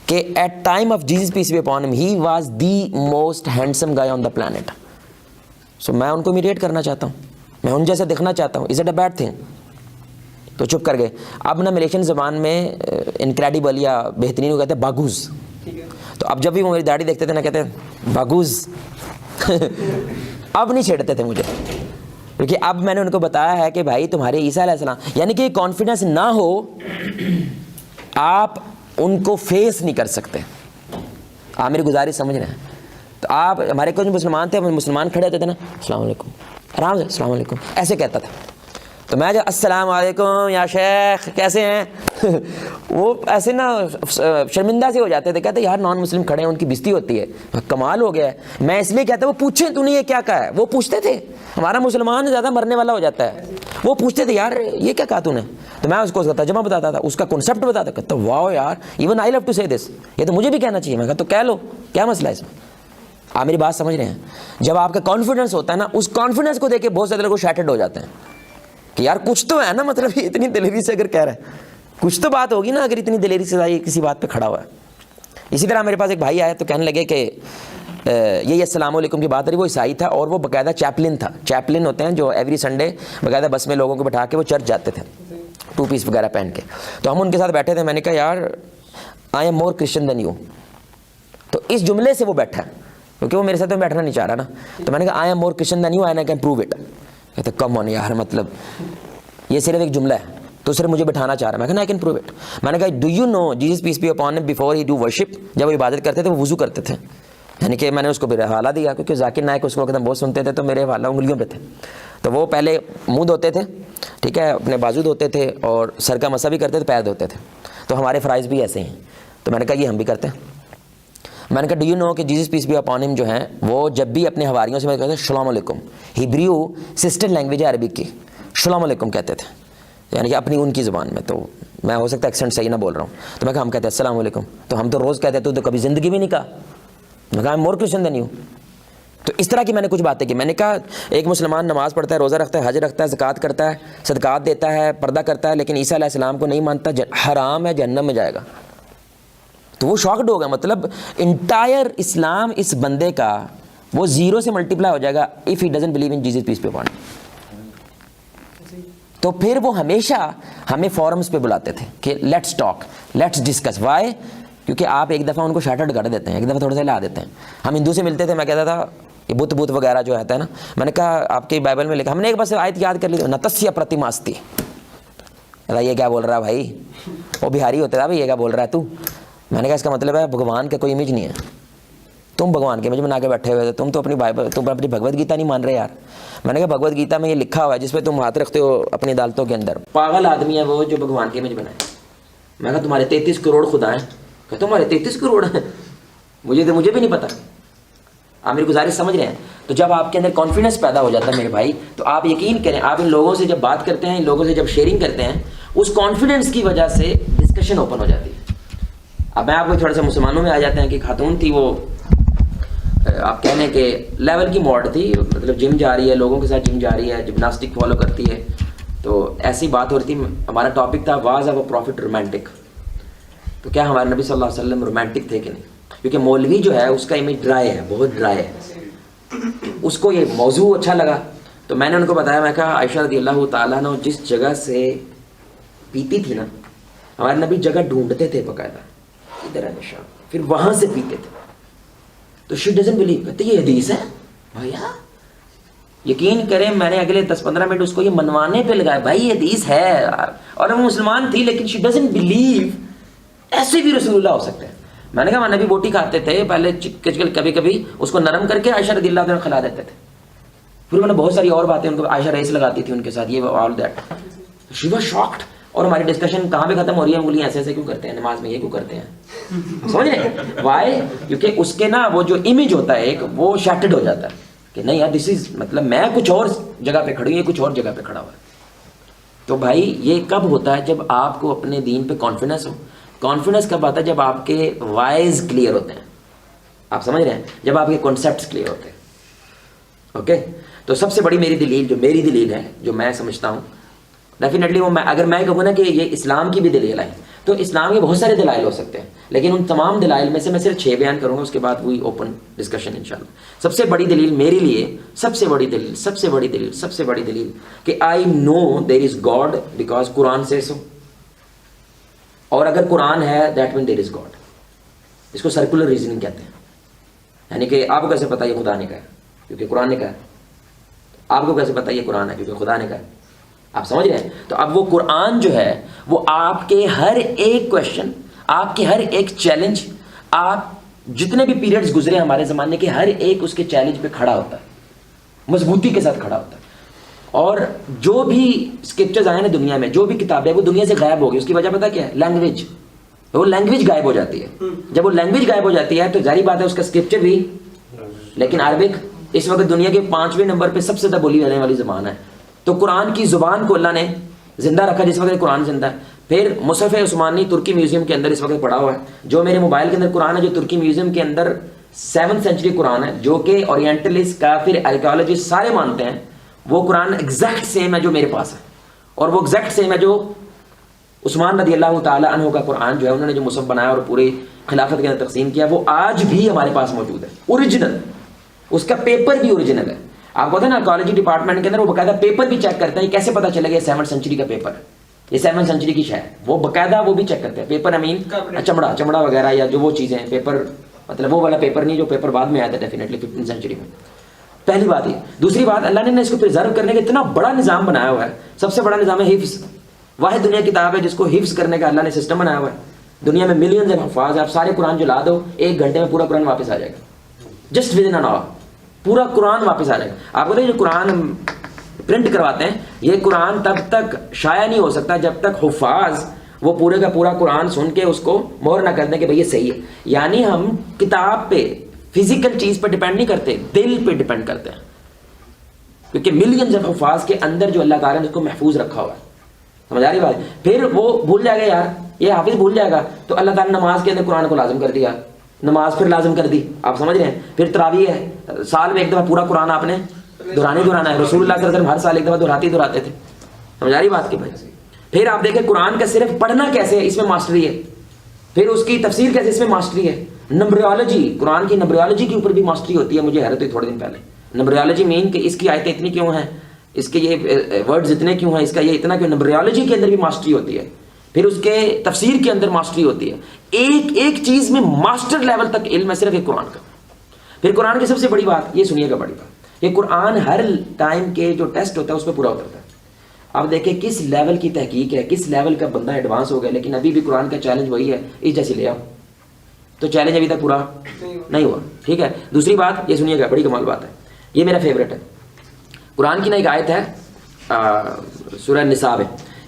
کہ at time of Jesus peace be upon him he was the most handsome guy on the planet. So میں ان کو امیٹیٹ کرنا چاہتا ہوں, میں ان جیسا دکھنا چاہتا ہوں. Is it a bad thing? تو چپ کر گئے. اب نا ملیشین زبان میں انکریڈیبل یا بہترین کو کہتے ہیں باگوز. تو اب جب بھی وہ میری داڑھی دیکھتے تھے نا کہتے ہیں باگوز. اب نہیں چھیڑتے تھے مجھے, کیونکہ اب میں نے ان کو بتایا ہے کہ بھائی تمہارے عیسیٰ علیہ السلام, یعنی کہ کانفیڈنس نہ ہو آپ ان کو فیس نہیں کر سکتے. آپ میری گزارش سمجھ رہے ہیں؟ تو آپ ہمارے کچھ مسلمان تھے, مسلمان کھڑے ہوتے تھے نا, السلام علیکم, آرام سے السلام علیکم ایسے کہتا تھا. تو میں جو السلام علیکم یا شیخ کیسے ہیں, وہ ایسے نا شرمندہ سے ہو جاتے تھے. کہتے یار نان مسلم کھڑے ہیں, ان کی بےزتی ہوتی ہے. کمال ہو گیا ہے. میں اس لیے کہتا وہ پوچھیں تو نے یہ کیا کہا ہے. وہ پوچھتے تھے, ہمارا مسلمان زیادہ مرنے والا ہو جاتا ہے. وہ پوچھتے تھے یار یہ کیا کہا تو نے. تو میں اس کو اس کا ترجمہ بتاتا تھا, اس کا کنسیپٹ بتاتا. کہتا واو یار ایون آئی لو ٹو سے دس, یہ تو مجھے بھی کہنا چاہیے. میں کہا تو کہہ لو, کیا مسئلہ ہے اس میں. آپ میری بات سمجھ رہے ہیں؟ جب آپ کا کانفیڈنس ہوتا ہے نا, اس کانفیڈنس کو دیکھ کے بہت سے لوگ شیٹرڈ ہو جاتے ہیں کہ یار کچھ تو ہے نا, مطلب یہ اتنی دلیری سے اگر کہہ رہا ہے کچھ تو بات ہوگی نا, اگر اتنی دلیری سے کسی بات پہ کھڑا ہوا ہے. اسی طرح میرے پاس ایک بھائی آیا تو کہنے لگے کہ یہی السلام علیکم کی بات رہی. وہ عیسائی تھا اور وہ باقاعدہ چیپلن تھا. چیپلن ہوتے ہیں جو ایوری سنڈے باقاعدہ بس میں لوگوں کو بٹھا کے وہ چرچ جاتے تھے 2 پیس وغیرہ پہن کے. تو ہم ان کے ساتھ بیٹھے تھے. میں نے کہا یار I am more Christian than you. تو اس جملے سے وہ بیٹھا, کیونکہ وہ میرے ساتھ میں بیٹھنا نہیں چاہ رہا نا. تو میں نے کہا I am more Christian than you and I can prove it. کہتے کم آن یار, مطلب یہ صرف ایک جملہ ہے تو صرف مجھے بٹھانا چاہ رہا ہے. میں کہا آئی کین پروو اٹ. میں نے کہا do you know Jesus peace be upon him before he do worship, جب وہ عبادت کرتے تھے وہ وضو کرتے تھے. یعنی کہ میں نے اس کو بھی حوالہ دیا کیونکہ ذاکر نائک اس وقت ہم بہت سنتے تھے تو میرے حوالہ انگلیوں پہ تھے. تو وہ پہلے منہ دھوتے تھے, ٹھیک ہے, اپنے بازو دھوتے تھے اور سر کا مسا بھی کرتے تھے, پیر دھوتے تھے. تو ہمارے فرائض بھی ایسے ہیں. تو میں نے کہا یہ ہم بھی کرتے ہیں. میں نے کہا ڈو یو نو کہ جیسس پیس بی اپون ہم جو ہیں وہ جب بھی اپنے حواریوں سے کہتے ہیں السلام علیکم, ہیبریو سسٹر لینگویج ہے عربک کی, السلام علیکم کہتے تھے, یعنی کہ اپنی ان کی زبان میں. تو میں ہو سکتا ہے ایکسنٹ صحیح نہ بول رہا ہوں, تو میں کہا ہم کہتے ہیں السلام علیکم. تو ہم تو روز کہتے ہیں, تو کبھی زندگی بھی نہیں کہا. میں کہا مور کرسچن دین یو. تو اس طرح کی میں نے کچھ باتیں کی. میں نے کہا ایک مسلمان نماز پڑھتا ہے, روزہ رکھتا ہے, حج رکھتا ہے, زکوٰۃ کرتا ہے, صدقات دیتا ہے, پردہ کرتا ہے, لیکن عیسیٰ علیہ السلام کو نہیں مانتا, حرام ہے, جہنم میں جائے گا. تو وہ شاکڈ ہو گیا. مطلب انٹائر اسلام اس بندے کا وہ زیرو سے ملٹیپلائی ہو جائے گا if he doesn't believe in Jesus peace be upon him. تو پھر وہ ہمیشہ ہمیں فورمز پہ بلاتے تھے کہ let's talk, let's discuss. Why? کیونکہ آپ ایک دفعہ ان کو شارٹڈ کر دیتے ہیں, ایک دفعہ تھوڑے سے لا دیتے ہیں. ہم ہندو سے ملتے تھے, میں کہتا تھا یہ بت وغیرہ جو آتا ہے نا, میں نے کہا آپ کی بائبل میں لکھا, ہم نے ایک بس آیت یاد کر لی, نتسیہ پرتیماستی. یہ کیا بول رہا ہے بھائی؟ وہ بہاری ہوتا تھا, بھائی یہ کیا بول رہا ہے تو؟ میں نے کہا اس کا مطلب ہے بھگوان کا کوئی امیج نہیں ہے, تم بھگوان کے امیج بنا کے بیٹھے ہوئے تھے, تم تو اپنی بائبل, تم اپنی بھگوت گیتا نہیں مان رہے یار. میں نے کہا بھگوت گیتا میں یہ لکھا ہوا ہے جس پہ تم ہاتھ رکھتے ہو اپنی عدالتوں کے اندر, پاگل آدمی ہے وہ جو بھگوان کے امیج بنائے. میں کہا تمہارے 33 کروڑ خدا ہیں. کہ تمہارے 33 کروڑ ہیں؟ مجھے بھی نہیں پتا. آپ میری گزارش سمجھ رہے ہیں؟ تو جب آپ کے اندر کانفیڈنس پیدا ہو جاتا ہے میرے بھائی, تو آپ یقین کریں, آپ ان لوگوں سے جب بات کرتے ہیں, ان لوگوں سے جب شیئرنگ کرتے ہیں, اس کانفیڈنس کی وجہ سے ڈسکشن اوپن ہو جاتی ہے. اب میں آپ کو تھوڑا سا مسلمانوں میں آ جاتے ہیں کہ خاتون تھی, وہ آپ کہہ لیں کہ لیول کی ماڈل تھی, مطلب جم جا رہی ہے, لوگوں کے ساتھ جم جا رہی ہے, جمناسٹک فالو کرتی ہے. تو ایسی بات ہو رہی تھی, ہمارا ٹاپک تھا was of a prophet romantic. تو کیا ہمارے نبی صلی اللہ علیہ وسلم رومانٹک تھے کہ نہیں؟ کیونکہ مولوی جو ہے اس کا امیج ڈرائی ہے, بہت ڈرائی ہے. اس کو یہ موضوع اچھا لگا, تو میں نے ان کو بتایا, میں کہا عائشہ رضی اللہ تعالیٰ عنہ جس جگہ سے پیتی تھی نا, ہمارے نبی جگہ ڈھونڈتے تھے باقاعدہ, ادھر ہے نشان, پھر وہاں سے پیتے تھے. تو شی ڈزنٹ بلیو, کہتے یہ حدیث ہے بھیا. یقین کریں میں نے اگلے 10-15 منٹ اس کو یہ منوانے پہ لگایا, بھائی یہ حدیث ہے, اور وہ مسلمان تھی لیکن شی ڈزنٹ بلیو ایسے بھی رسول اللہ ہو سکتے ہیں. میں نے کہا ہمارے نبی بوٹی کھاتے تھے پہلے, کبھی کبھی اس کو نرم کر کے عائشہ رضی اللہ عنہا کھلا دیتے تھے. پھر انہوں نے بہت ساری اور باتیں, ان کو عائشہ ریس لگاتی تھی ان کے ساتھ, یہ all that. She was shocked. اور ہماری ڈسکشن کہاں پہ ختم ہو رہی ہے, انگلیاں ایسے ایسے کیوں کرتے ہیں نماز میں, یہ کیوں کرتے ہیں, سمجھ رہے ہیں وائی؟ کیونکہ اس کے نا وہ جو امیج ہوتا ہے ایک, وہ شیٹڈ ہو جاتا ہے کہ نہیں یار دس از, مطلب میں کچھ اور جگہ پہ کھڑی ہوں, یہ کچھ اور جگہ پہ کھڑا ہوا ہے. تو بھائی یہ کب ہوتا ہے؟ جب آپ کو اپنے دین پہ کانفیڈنس ہو. کانفیڈنس کب آتا ہے؟ جب آپ کے وائز کلیئر ہوتے ہیں. آپ سمجھ رہے ہیں؟ جب آپ کے کانسیپٹس کلیئر ہوتے ہیں. اوکے, تو سب سے بڑی میری دلیل ہے جو میں سمجھتا ہوں, ڈیفینیٹلی وہ, اگر میں کہوں نا کہ یہ اسلام کی بھی دلیل ہے, تو اسلام کے بہت سارے دلائل ہو سکتے ہیں, لیکن ان تمام دلائل میں سے میں صرف 6 بیان کروں گا, اس کے بعد وہی اوپن ڈسکشن انشاءاللہ. سب سے بڑی دلیل میرے لیے, سب سے بڑی دلیل کہ آئی نو دیر از گاڈ بیکاز قرآن سے سو, اور اگر قرآن ہے that main there is God. اس کو سرکولر ریزننگ کہتے ہیں. یعنی کہ آپ کو کیسے پتا یہ خدا نے کہا ہے؟ کیونکہ قرآن نے کہا ہے. آپ کو کیسے پتا یہ قرآن ہے؟ کیونکہ خدا نے کہا ہے. آپ سمجھ رہے ہیں؟ تو اب وہ قرآن جو ہے وہ آپ کے ہر ایک کویشچن, آپ کے ہر ایک چیلنج, آپ جتنے بھی پیریڈز گزرے ہمارے زمانے کے, ہر ایک اس کے چیلنج پہ کھڑا ہوتا ہے, مضبوطی کے ساتھ کھڑا ہوتا ہے. اور جو بھی اسکرپچرز آئے نا دنیا میں, جو بھی کتابیں وہ دنیا سے غائب ہو گئی. اس کی وجہ پتہ کیا ہے؟ لینگویج. وہ لینگویج غائب ہو جاتی ہے. جب وہ لینگویج غائب ہو جاتی ہے تو ظاہری بات ہے اس کا اسکرپچر بھی, لیکن عربک اس وقت دنیا کے 5ویں نمبر پہ سب سے زیادہ بولی جانے والی زبان ہے. تو قرآن کی زبان کو اللہ نے زندہ رکھا جس وقت قرآن زندہ ہے. پھر مصحف عثمانی ترکی میوزیم کے اندر اس وقت پڑا ہوا ہے, جو میرے موبائل کے اندر قرآن ہے, جو ترکی میوزیم کے اندر 7th سینچری قرآن ہے, جو کہ اورینٹلسٹ, کافر, آرکیالوجسٹ سارے مانتے ہیں وہ قرآن ایگزیکٹ سیم ہے جو میرے پاس ہے, اور وہ ایگزیکٹ سیم ہے جو عثمان رضی اللہ تعالیٰ عنہ کا قرآن جو ہے انہوں نے جو مصحف بنایا اور پوری خلافت کے اندر تقسیم کیا, وہ آج بھی ہمارے پاس موجود ہے, اوریجنل. اس کا پیپر بھی اوریجنل ہے. آپ کو پتہ ہے نا آرکیالوجی ڈپارٹمنٹ کے اندر وہ باقاعدہ پیپر بھی چیک کرتے ہیں. کیسے پتہ چلے گا یہ 7th سینچری کا پیپر ہے, یہ 7th سینچری کی شے ہے, وہ باقاعدہ وہ بھی چیک کرتے ہیں. پیپر امین چمڑا وغیرہ یا جو وہ چیزیں ہیں, پیپر مطلب وہ والا پیپر نہیں جو پیپر بعد میں آیا تھا ڈیفینیٹلی 15th سینچری میں. پہلی بات یہ. دوسری بات, اللہ نے اس کو پرزرو کرنے کا اتنا بڑا نظام بنایا ہوا ہے. سب سے بڑا نظام ہے حفظ. واحد دنیا کی کتاب ہے جس کو حفظ کرنے کا اللہ نے سسٹم بنایا ہوا ہے. دنیا میں ملینز حفاظ ہیں, آپ سارے قرآن جو لا دو 1 گھنٹے میں پورا قرآن واپس آ جائے گا. جسٹ ود ان آور پورا قرآن واپس آ جائے گا. آپ کو جو قرآن ہم پرنٹ کرواتے ہیں یہ قرآن تب تک شائع نہیں ہو سکتا جب تک حفاظ وہ پورے کا پورا قرآن سن کے اس کو مہر نہ کر دیں کہ بھئی یہ صحیح ہے. یعنی ہم کتاب پہ فزیکل چیز پہ ڈیپینڈ نہیں کرتے, دل پہ ڈیپینڈ کرتے ہیں, کیونکہ ملینز آف حفاظ کے اندر جو اللہ تعالیٰ نے اس کو محفوظ رکھا ہوا ہے. سمجھ آ رہی بات؟ پھر وہ بھول جائے گا یار, یہ حافظ بھول جائے گا, تو اللہ تعالیٰ نے نماز کے اندر قرآن کو لازم کر دیا, نماز پھر لازم کر دی. آپ سمجھ رہے ہیں؟ پھر تراویح ہے, سال میں ایک دفعہ پورا قرآن آپ نے دہرانا ہے. رسول اللہ صلی اللہ علیہ وسلم ہر سال ایک دفعہ دہراتے تھے. سمجھ آ رہی بات کی بھائی؟ پھر آپ دیکھیں قرآن کا صرف پڑھنا کیسے ہے, اس میں ماسٹری ہے. پھر اس کی تفسیر کیسے, اس میں ماسٹری ہے. نمبریالوجی, قرآن کی نمبریالوجی کے اوپر بھی ماسٹری ہوتی ہے. مجھے حیرت ہوئی تھوڑے دن پہلے, نمبریالوجی مین کہ اس کی آیتیں اتنی کیوں ہیں, اس کے یہ ورڈز اتنے کیوں ہیں, اس کا یہ اتنا کیوں. نمبریالوجی کے اندر بھی ماسٹری ہوتی ہے. پھر اس کے تفسیر کے اندر ماسٹری ہوتی ہے. ایک ایک چیز میں ماسٹر لیول تک علم ہے صرف ایک قرآن کا. پھر قرآن کی سب سے بڑی بات یہ سنیے گا, بڑی بات, یہ قرآن ہر ٹائم کے جو ٹیسٹ ہوتا ہے اس پہ پورا اترتا ہے. آپ دیکھیں کس لیول کی تحقیق ہے, کس لیول کا بندہ ایڈوانس ہو گیا, لیکن ابھی بھی قرآن کا چیلنج وہی ہے, اس جیسے لے آؤ. تو چیلنج ابھی تک پورا نہیں ہوا. ٹھیک ہے. دوسری بات یہ سنیے گا, بڑی کمال بات ہے, یہ میرا فیوریٹ ہے. قرآن کی نا ایک آیت ہے سورہ نساء میں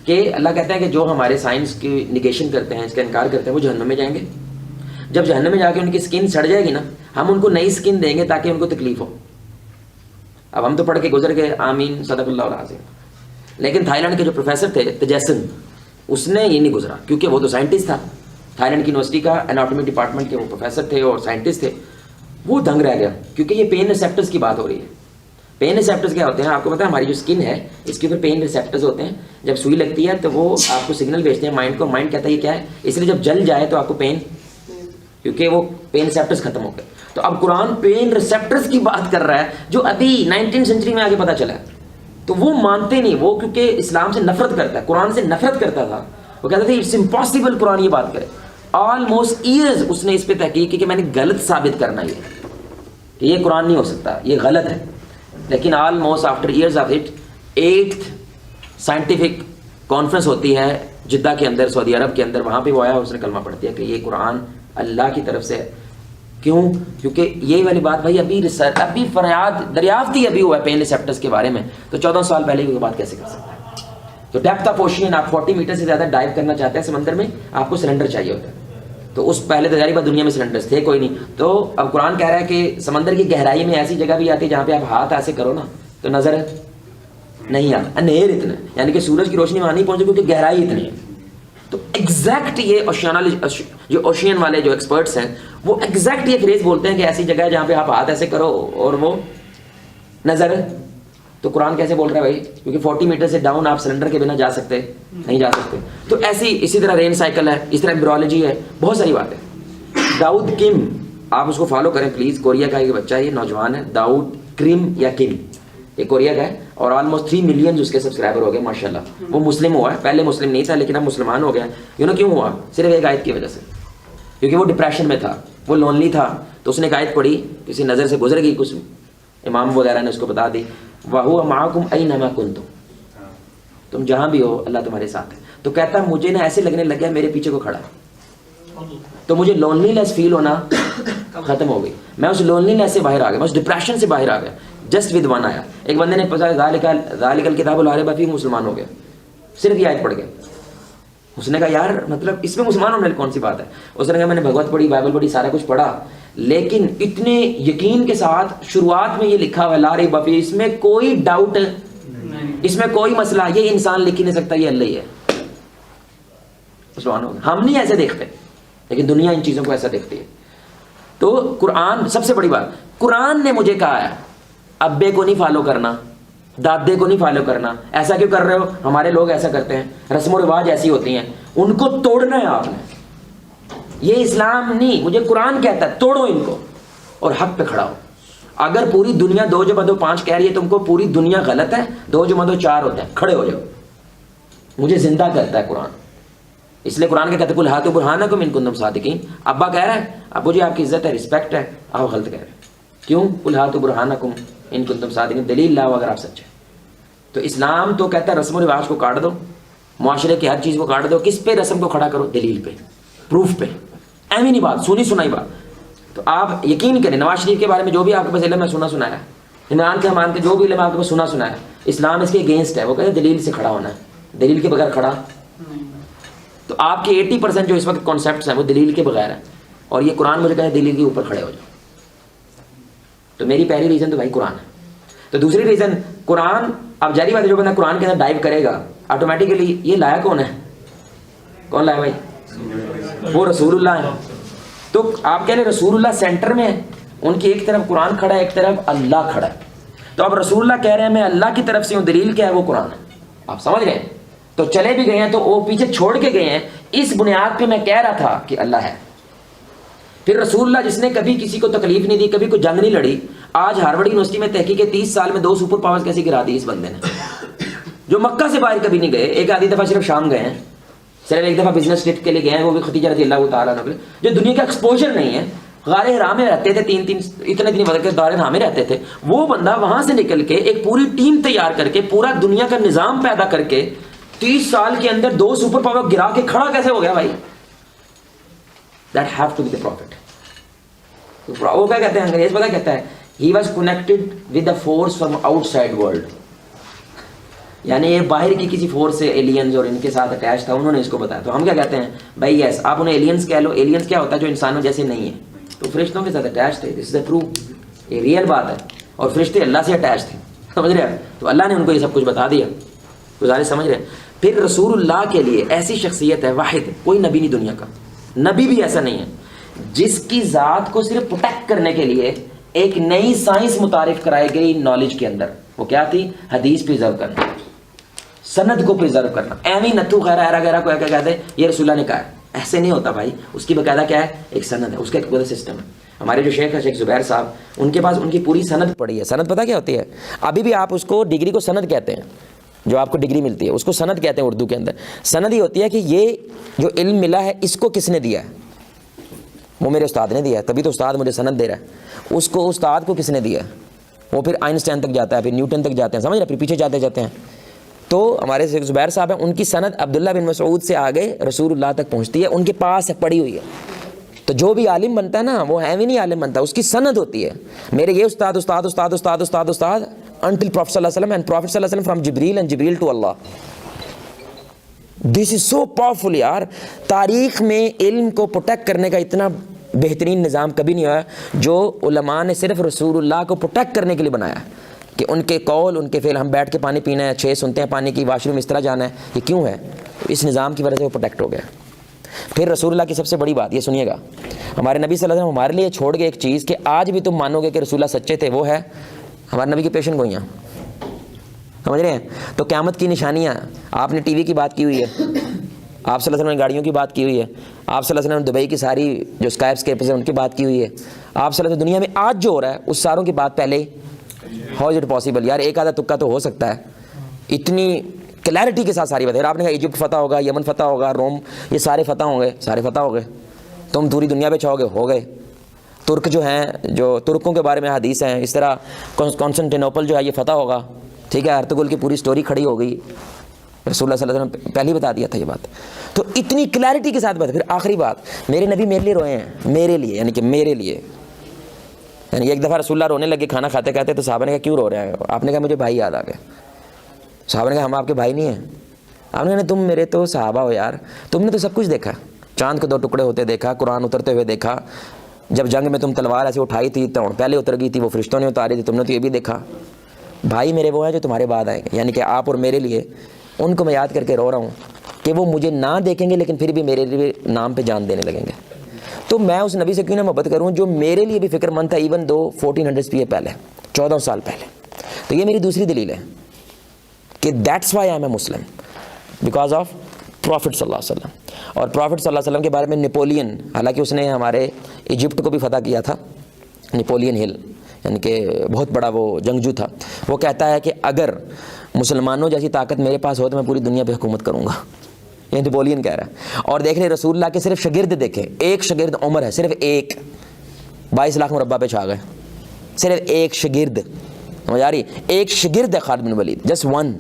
کہ اللہ کہتا ہے کہ جو ہمارے سائنس کی نگیشن کرتے ہیں, اس کا انکار کرتے ہیں, وہ جہنم میں جائیں گے. جب جہنم میں جا کے ان کی سکن سڑ جائے گی نا, ہم ان کو نئی سکن دیں گے تاکہ ان کو تکلیف ہو. اب ہم تو پڑھ کے گزر گئے, آمین صدق اللہ العظیم. لیکن تھائی لینڈ کے جو پروفیسر تھے تجسن, اس نے یہ نہیں گزرا, کیونکہ وہ تو سائنٹسٹ تھا. تھائی لینڈ کی یونیورسٹی کا اناٹومی ڈپارٹمنٹ کے وہ پروفیسر تھے اور سائنٹسٹ تھے. وہ دنگ رہ گیا, کیونکہ یہ پین ریسیپٹرز کی بات ہو رہی ہے. پین ریسیپٹرز کیا ہوتے ہیں آپ کو پتہ ہے؟ ہماری جو اسکن ہے اس کے اوپر پین ریسیپٹرز ہوتے ہیں. جب سوئی لگتی ہے تو وہ آپ کو سگنل بھیجتے ہیں مائنڈ کو, مائنڈ کہتا ہے یہ کیا ہے, اس لیے جب جل جائے تو آپ کو پین, کیونکہ وہ پین ریسیپٹرز ختم ہو گئے. تو اب قرآن پین ریسیپٹرز کی بات کر رہا ہے جو ابھی 19 سینچری میں آگے پتہ چلا ہے. تو وہ مانتے نہیں, وہ کیونککہ اسلام سے نفرت کرتا ہے, قرآن سے نفرت کرتا تھا. وہ کہتا تھا اٹس امپاسبل قرآن یہ بات کرے. آلموسٹ ایئرز اس نے اس پہ تحقیق کی کہ میں نے غلط ثابت کرنا یہ کہ یہ قرآن نہیں ہو سکتا, یہ غلط ہے. لیکن almost after years of it 8th scientific conference ہوتی ہے جدہ کے اندر, سعودی عرب کے اندر, وہاں پہ وہ آیا اور اس نے کلمہ پڑھ دیا کہ یہ قرآن اللہ کی طرف سے ہے. کیوں؟ کیونکہ یہ والی بات بھائی ابھی فریاد دریافت ہی ابھی ہوا ہے پین ریسیپٹرز کے بارے میں, تو 14 سال پہلے یہ بات کیسے کر سکتا ہے. تو ڈیپتھ آف اوشین, آپ 40 میٹر سے زیادہ ڈائیو کرنا چاہتے ہیں سمندر میں, آپ کو سلنڈر چاہیے ہوتا ہے. تو اس پہلے تو ظاہر بات دنیا میں سلنڈرز تھے کوئی نہیں. تو اب قرآن کہہ رہا ہے کہ سمندر کی گہرائی میں ایسی جگہ بھی آتی ہے جہاں پہ آپ ہاتھ ایسے کرو نا تو نظر نہیں آتا, اندھیر اتنا, یعنی کہ سورج کی روشنی وہاں نہیں پہنچے کیونکہ گہرائی اتنی ہے. تو ایگزیکٹ یہ جو اوشین والے جو ایکسپرٹس ہیں وہ ایگزیکٹ یہ فریز بولتے ہیں کہ ایسی جگہ ہے جہاں پہ آپ ہاتھ ایسے کرو اور وہ نظر. تو قرآن کیسے بول رہا ہے بھائی؟ کیونکہ 40 میٹر سے ڈاؤن آپ سلنڈر کے بنا جا سکتے نہیں جا سکتے. تو اسی طرح رین سائیکل ہے, اس طرح ایمبرولوجی ہے, بہت ساری باتیں. داؤد کم, آپ اس کو فالو کریں پلیز, کوریا کا یہ بچہ ہے, یہ نوجوان ہے, داؤد کرم یا کم, یہ کوریا کا ہے اور آلموسٹ 3 ملین اس کے سبسکرائبر ہو گئے ماشاءاللہ. وہ مسلم ہوا ہے, پہلے مسلم نہیں تھا لیکن اب مسلمان ہو گیا. کیوں ہوا؟ صرف ایک آیت کی وجہ سے, کیونکہ وہ ڈپریشن میں تھا, وہ لونلی تھا. تو اس نے ایک آیت پڑھی, کسی نظر سے گزر گئی, کچھ امام وغیرہ نے اس کو بتا دی, وَهُوَ مَعَكُمْ أَيْنَمَا كُنْتُمْ, تم جہاں بھی ہو اللہ تمہارے ساتھ ہے. تو کہتا مجھے نا ایسے لگنے لگ گیا میرے پیچھے کو کھڑا ہے, تو مجھے لونلی لیس فیل ہونا ختم ہو گئی. میں اس لونلی لیس سے باہر آ گیا, میں اس ڈپریشن سے باہر آ گیا. جسٹ ود ون آیا. ایک بندے نے ذالک الکتاب لا ریب فیہ, مسلمان ہو گیا, صرف یہ آیت پڑھ گیا. اس نے کہا یار مطلب اس میں مسلمان ہونے کون سی بات ہے. اس نے کہا میں نے بھگوت پڑھی, بائبل پڑھی, سارا کچھ پڑھا, لیکن اتنے یقین کے ساتھ شروعات میں یہ لکھا ہوا لا ریب فیہ, اس میں کوئی ڈاؤٹ, اس میں کوئی مسئلہ, یہ انسان لکھ ہی نہیں سکتا, یہ اللہ ہی ہے. مسلمان ہو گئے. ہم نہیں ایسے دیکھتے لیکن دنیا ان چیزوں کو ایسا دیکھتی ہے. تو قرآن سب سے بڑی بات, قرآن نے مجھے کہا ہے ابے کو نہیں فالو کرنا, دادے کو نہیں فالو کرنا. ایسا کیوں کر رہے ہو؟ ہمارے لوگ ایسا کرتے ہیں, رسم و رواج ایسی ہوتی ہیں, ان کو توڑنا ہے آپ نے. یہ اسلام نہیں, مجھے قرآن کہتا ہے توڑو ان کو اور حق پہ کھڑا ہو. اگر پوری دنیا 2 + 2 = 5 کہہ رہی ہے, تم کو پوری دنیا غلط ہے, 2 + 2 4 ہوتا ہے, کھڑے ہو جاؤ. مجھے زندہ کرتا ہے قرآن, اس لیے قرآن کے کہتے قل ہاتوا برہانکم ان کنتم صادقین. ابا کہہ رہا ہے ابو جی آپ کی عزت ہے, رسپیکٹ ہے, آپ غلط کہہ رہے ہیں. کیوں؟ قل ہاتوا برہانکم ان کنتم صادقین, دلیل لاؤ اگر آپ سچے. تو اسلام تو کہتا ہے رسم و رواج کو کاٹ دو, معاشرے کی ہر چیز کو کاٹ دو. کس پہ رسم کو کھڑا کرو؟ دلیل پہ, پروف پہ. ایویں نہیں بات, سنی سنائی بات. تو آپ یقین کریں نواز شریف کے بارے میں جو بھی آپ کے پاس علم ہے سنا ہے, عمران کے حمان کے جو بھی علم ہے آپ کے پاس سنا ہے, اسلام اس کے اگینسٹ ہے. وہ کہتے ہیں دلیل سے کھڑا ہونا ہے, دلیل کے بغیر کھڑا. تو آپ کے 80% جو اس وقت کانسیپٹس ہیں وہ دلیل کے بغیر ہیں, اور یہ قرآن مجھے کہے دلیل کے اوپر کھڑے ہو جاؤ. تو میری پہلی ریزن تو بھائی قرآن ہے. تو دوسری ریزن قرآن, اب جاری بات ہے جو بندہ قرآن کے اندر ڈائیو کرے گا آٹومیٹیکلی یہ لایا کون ہے, کون لایا بھائی, وہ رسول اللہ ہے. تو آپ کہہ رہے رسول اللہ سینٹر میں ہے, ان کی ایک طرف قرآن کھڑا ہے ایک طرف اللہ کھڑا ہے. تو اب رسول اللہ کہہ رہے ہیں میں اللہ کی طرف سے ہوں, دلیل کیا ہے, وہ قرآن ہے. آپ سمجھ رہے ہیں. تو چلے بھی گئے ہیں تو وہ پیچھے چھوڑ کے گئے ہیں اس بنیاد پہ میں کہہ رہا تھا کہ اللہ ہے. پھر رسول اللہ جس نے کبھی کسی کو تکلیف نہیں دی, کبھی کوئی جنگ نہیں لڑی, آج ہارورڈ یونیورسٹی میں تحقیق 30 سال میں 2 سپر پاورز کیسے گرا دی اس بندے نے, جو مکہ سے باہر کبھی نہیں گئے, ایک آدھی دفعہ صرف شام گئے ہیں, صرف ایک دفعہ بزنس ٹرپ کے لیے گئے ہیں, وہ بھی ختیجہ رضی اللہ تعالیٰ عنہ, جو دنیا کا ایکسپوجر نہیں ہے. غار حرام میں رہتے تھے 3 اتنے بدل کے غار حرام میں رہتے تھے, وہ بندہ وہاں سے نکل کے ایک پوری ٹیم تیار کر کے پورا دنیا کا نظام پیدا کر کے 30 سال کے اندر 2 سپر پاور گرا کے کھڑا کیسے ہو گیا بھائی. That have to be the prophet. وہ کیا کہتے ہیں انگریز پتہ کہتا ہے he was connected with the force from outside world, یعنی یہ باہر کی کسی فورس سے ایلینز اور ان کے ساتھ اٹیچ تھا, انہوں نے اس کو بتایا. تو ہم کیا کہتے ہیں بھائی یس آپ انہیں ایلینز کہہ لو, ایلینز کیا ہوتا ہے جو انسانوں جیسے نہیں ہے, تو فرشتوں کے ساتھ اٹیچ تھے. دس از اے پروف, یہ ریئل بات ہے. اور فرشتے اللہ سے اٹیچ تھے, سمجھ رہے ہیں. تو اللہ نے ان کو یہ سب کچھ بتا دیا, گزارش سمجھ رہے ہیں. پھر رسول اللہ کے لیے ایسی شخصیت ہے واحد, کوئی نبی نہیں دنیا کا, نبی بھی ایسا نہیں ہے جس کی ذات کو صرف پروٹیکٹ کرنے کے لیے ایک نئی سائنس متعارف کرائی گئی نالج کے اندر. وہ کیا تھی, حدیث پریزرو کرنا, سند کو پریزرو کرنا. ایویں نتھو خیرہ ایرا گیرا کو کیا کہتے ہیں یہ رسول اللہ نے کہا ہے, ایسے نہیں ہوتا بھائی. اس کی باقاعدہ کیا ہے, ایک سند ہے, اس کا ایک پورا سسٹم ہے. ہمارے جو شیخ ہے شیخ زبیر صاحب, ان کے پاس ان کی پوری سند پڑی ہے. سند پتہ کیا ہوتی ہے, ابھی بھی آپ اس کو ڈگری کو سند کہتے ہیں, جو آپ کو ڈگری ملتی ہے اس کو سند کہتے ہیں اردو کے اندر. سند یہ ہوتی ہے کہ یہ جو علم ملا ہے اس کو کس نے دیا ہے, وہ میرے استاد نے دیا ہے, تبھی تو استاد مجھے سند دے رہا ہے. اس کو استاد کو کس نے دیا ہے, وہ پھر آئنسٹائن تک جاتا ہے, پھر نیوٹن تک جاتے ہیں, سمجھ رہے, پھر پیچھے جاتے ہیں. تو ہمارے شیخ زبیر صاحب ہیں, ان کی سند عبداللہ بن مسعود سے آگے رسول اللہ تک پہنچتی ہے, ان کے پاس پڑی ہوئی ہے. تو جو بھی عالم بنتا ہے نا وہ ایویں نہیں عالم بنتا, اس کی سند ہوتی ہے. میرے یہ استاد until Prophet صلی اللہ علیہ وسلم and Prophet صلی اللہ علیہ وسلم from Jibreel and Jibreel to Allah. This is so powerful یار. تاریخ میں علم کو پروٹیکٹ کرنے کا اتنا بہترین نظام کبھی نہیں ہوا جو علماء نے صرف رسول اللہ کو پروٹیکٹ کرنے کے لیے بنایا, کہ ان کے قول ان کے فعل, ہم بیٹھ کے پانی پینا ہے, 6 سنتے ہیں پانی کی, واش روم اس طرح جانا ہے, یہ کیوں ہے, اس نظام کی وجہ سے وہ پروٹیکٹ ہو گیا. پھر رسول اللہ کی سب سے بڑی بات یہ سنیے گا, ہمارے نبی صلی اللہ علیہ وسلم ہمارے لیے چھوڑ گئے ایک چیز کہ آج بھی تم مانو گے کہ رسول اللہ سچے تھے, وہ ہے ہمارے نبی کی پیشن گوئیاں. سمجھ رہے ہیں. تو قیامت کی نشانیاں, آپ نے ٹی وی کی بات کی ہوئی ہے, آپ صلی اللہ علیہ وسلم نے گاڑیوں کی بات کی ہوئی ہے, آپ صلی اللہ علیہ وسلم نے دبئی کی ساری جو اسکائی اسکیپز ہیں ان کی بات کی ہوئی ہے, آپ صلی اللہ علیہ وسلم دنیا میں آج جو ہو رہا ہے اس ساروں کی بات پہلے. ہاؤ از اٹ پاسبل یار, ایک آدھا تکا تو ہو سکتا ہے, اتنی کلیئرٹی کے ساتھ ساری بات ہے. آپ نے کہا ایجپٹ فتح ہوگا, یمن فتح ہوگا, روم, یہ سارے فتح ہوں گے, سارے فتح ہو گئے. تم پوری دنیا پہ چھاؤ گے, ہو گئے. ترک جو ہیں, جو ترکوں کے بارے میں حدیث ہیں, اس طرح کانسٹنٹینوپل جو ہے یہ فتح ہوگا, ٹھیک ہے, ارطغرل کی پوری سٹوری کھڑی ہو گئی, رسول اللہ صلی اللہ علیہ وسلم پہلے ہی بتا دیا تھا یہ بات. تو اتنی کلیئرٹی کے ساتھ بات. پھر آخری بات, میرے نبی میرے لیے روئے ہیں, میرے لیے, یعنی کہ میرے لیے. یعنی ایک دفعہ رسول اللہ رونے لگے کھانا کھاتے کھاتے, تو صحابہ نے کہا کیوں رو رہے ہیں, آپ نے کہا مجھے بھائی یاد آ گئے. صحابہ نے کہا ہم آپ کے بھائی نہیں ہیں. آپ نے کہا تم میرے تو صحابہ ہو یار, تم نے تو سب کچھ دیکھا, چاند کو 2 ٹکڑے ہوتے دیکھا, قرآن اترتے ہوئے دیکھا, جب جنگ میں تم تلوار ایسے اٹھائی تھی تو پہلے اتر گئی تھی, وہ فرشتوں نے اتاری تھی, تم نے تو یہ بھی دیکھا. بھائی میرے وہ ہیں جو تمہارے بعد آئیں گے, یعنی کہ آپ اور میرے لیے. ان کو میں یاد کر کے رو رہا ہوں کہ وہ مجھے نہ دیکھیں گے لیکن پھر بھی میرے لیے نام پہ جان دینے لگیں گے. تو میں اس نبی سے کیوں نہ محبت کروں جو میرے لیے بھی فکر مند تھا, ایون دو 1400 پہلے, 14 سال پہلے. تو یہ میری دوسری دلیل ہے کہ that's why I am a Muslim, because of prophet صلی اللہ علیہ وسلم. اور پروفٹ صلی اللہ علیہ وسلم کے بارے میں نیپولین, حالانکہ اس نے ہمارے ایجپٹ کو بھی فتح کیا تھا, نیپولین ہل, یعنی کہ بہت بڑا وہ جنگجو تھا, وہ کہتا ہے کہ اگر مسلمانوں جیسی طاقت میرے پاس ہو تو میں پوری دنیا پہ حکومت کروں گا, یہ نیپولین کہہ رہا ہے. اور دیکھ لیں رسول اللہ کے صرف شاگرد دیکھیں, ایک شاگرد عمر ہے, صرف ایک, 22 لاکھ مربع پہ چھا گئے, صرف ایک شاگرد, سمجھ آ رہی, ایک شاگرد ہے خالد بن ولید, جسٹ ون,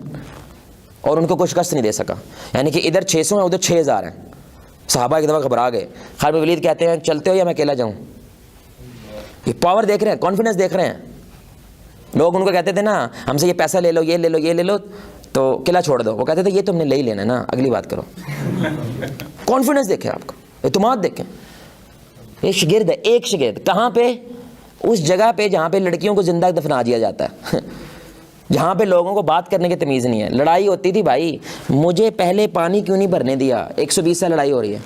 اور ان کو کوئی شکست نہیں دے سکا. یعنی کہ ادھر 600 ہیں ادھر 6000 ہیں. صحابہ ایک دفعہ گھبرا گئے, خالد بن ولید کہتے ہیں چلتے ہو یا میں اکیلا جاؤں, یہ پاور دیکھ رہے ہیں, کانفیڈنس دیکھ رہے ہیں. لوگ ان کو کہتے تھے نا ہم سے یہ پیسہ لے لو, یہ لے لو, یہ لے لو, تو قلعہ چھوڑ دو. وہ کہتے تھے یہ تو ہم نے لے ہی لینا ہے نا, اگلی بات کرو. کانفیڈنس دیکھیں آپ کا, اعتماد دیکھیں. یہ شگرد ہے, ایک شگرد کہاں پہ؟ اس جگہ پہ جہاں پہ لڑکیوں کو زندہ دفنا دیا جاتا ہے, جہاں پہ لوگوں کو بات کرنے کی تمیز نہیں ہے. لڑائی ہوتی تھی بھائی, مجھے پہلے پانی کیوں نہیں بھرنے دیا, 120 سے لڑائی ہو رہی ہے.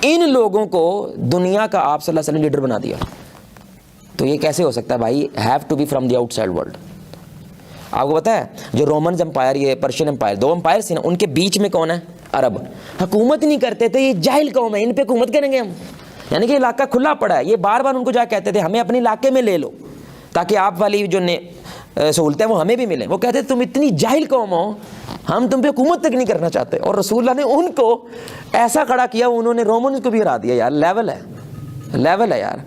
ان لوگوں کو دنیا کا آپ صلی اللہ علیہ وسلم لیڈر بنا دیا. تو یہ کیسے ہو سکتا ہے بھائی؟ Have to be from the outside world. آپ کو پتا ہے جو رومنز امپائر, یہ پرشین امپائر, 2 امپائر تھے نا, ان کے بیچ میں کون ہے؟ عرب. حکومت نہیں کرتے تھے, یہ جاہل قوم ہے, ان پہ حکومت کریں گے ہم. یعنی کہ علاقہ کھلا پڑا ہے. یہ بار بار ان کو جا کہتے تھے ہمیں اپنے علاقے میں لے لو تاکہ آپ والی جو سہولتیں وہ ہمیں بھی ملیں. وہ کہتے تم اتنی جاہل قوم ہو, ہم تم پہ حکومت تک نہیں کرنا چاہتے. اور رسول اللہ نے ان کو ایسا کھڑا کیا, انہوں نے رومنز کو بھی ہرا دیا. یار لیول ہے, لیول ہے یار.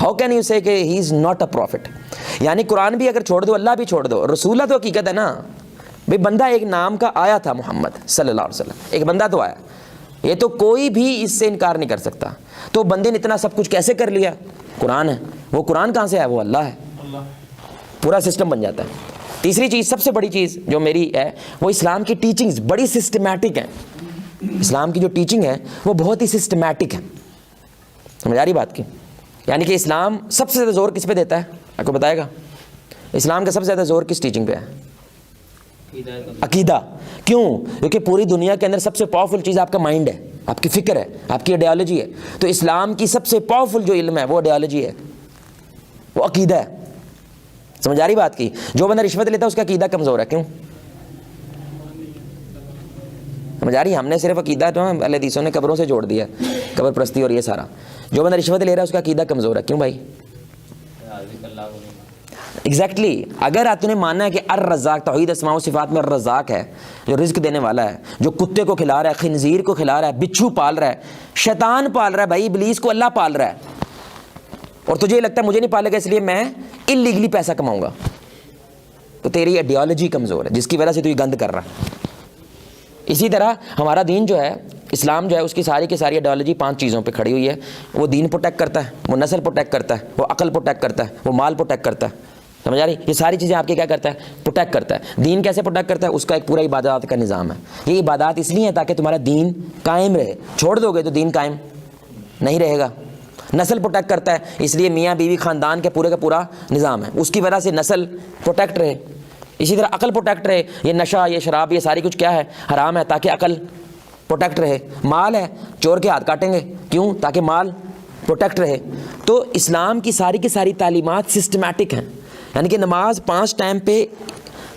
ہاؤ کین یو سے کہ ہی از ناٹ اے پروفٹ. یعنی قرآن بھی اگر چھوڑ دو, اللہ بھی چھوڑ دو, رسول اللہ تو حقیقت ہے نا. بھائی بندہ ایک نام کا آیا تھا, محمد صلی اللہ علیہ وسلم, ایک بندہ تو آیا. یہ تو کوئی بھی اس سے انکار نہیں کر سکتا. تو بندے نے اتنا سب کچھ کیسے کر لیا؟ قرآن ہے. وہ قرآن کہاں سے ہے؟ وہ اللہ ہے. پورا سسٹم بن جاتا ہے. تیسری چیز, سب سے بڑی چیز جو میری ہے, وہ اسلام کی ٹیچنگز بڑی سسٹمیٹک ہیں. اسلام کی جو ٹیچنگ ہے وہ بہت ہی سسٹمیٹک ہے. سمجھ آ رہی بات کی؟ یعنی کہ اسلام سب سے زیادہ زور کس پہ دیتا ہے؟ آپ کو بتائے گا اسلام کا سب سے زیادہ زور کس ٹیچنگ پہ ہے؟ عقیدہ. کیوں؟ کیونکہ پوری دنیا کے اندر سب سے پاورفل چیز آپ کا مائنڈ ہے, آپ کی فکر ہے, آپ کی آئیڈیالوجی ہے. تو اسلام کی سب سے پاورفل جو علم ہے وہ آئیڈیالوجی ہے, وہ عقیدہ ہے. سمجھ آ رہی بات کی؟ جو بندہ رشوت لیتا ہے اس کا عقیدہ کمزور ہے. کیوں؟ سمجھ آ رہی ہے؟ ہم نے صرف عقیدہ جو ہے اہل حدیثوں نے قبروں سے جوڑ دیا, قبر پرستی اور یہ سارا. جو بندہ رشوت لے رہا ہے اس کا عقیدہ کمزور ہے. کیوں بھائی؟ ایگزیکٹلی. اگر آپ نے ماننا ہے کہ الرزاق, توحید اسماء و صفات میں الرزاق ہے, جو رزق دینے والا ہے, جو کتے کو کھلا رہا ہے, خنزیر کو کھلا رہا ہے, بچھو پال رہا ہے, شیطان پال رہا ہے, بھائی ابلیس کو اللہ پال رہا ہے, اور تجھے یہ لگتا ہے مجھے نہیں پالے گا اس لیے میں انلیگلی پیسہ کماؤں گا, تو تیری آئیڈیالوجی کمزور ہے, جس کی وجہ سے تو یہ گند کر رہا ہے. اسی طرح ہمارا دین جو ہے, اسلام جو ہے, اس کی ساری کی ساری آئیڈیالوجی 5 چیزوں پہ کھڑی ہوئی ہے. وہ دین پروٹیکٹ کرتا ہے, وہ نسل پروٹیکٹ کرتا ہے, وہ عقل پروٹیکٹ کرتا ہے, وہ مال پروٹیکٹ کرتا ہے. سمجھ آ رہی؟ یہ ساری چیزیں آپ کے کیا کرتا ہے؟ پروٹیکٹ کرتا ہے. دین کیسے پروٹیکٹ کرتا ہے؟ اس کا ایک پورا عبادات کا نظام ہے. یہ عبادات اس لیے ہے تاکہ تمہارا دین قائم رہے. چھوڑ دو گے تو دین قائم نہیں رہے گا. نسل پروٹیکٹ کرتا ہے, اس لیے میاں بیوی خاندان کے پورے کا پورا نظام ہے, اس کی وجہ سے نسل پروٹیکٹ رہے. اسی طرح عقل پروٹیکٹ رہے. یہ نشہ, یہ شراب, یہ ساری کچھ کیا ہے؟ حرام ہے, تاکہ عقل پروٹیکٹ رہے. مال ہے, چور کے ہاتھ کاٹیں گے, کیوں؟ تاکہ مال پروٹیکٹ رہے. تو اسلام کی ساری تعلیمات سسٹمیٹک ہیں. یعنی کہ نماز 5 ٹائم پہ,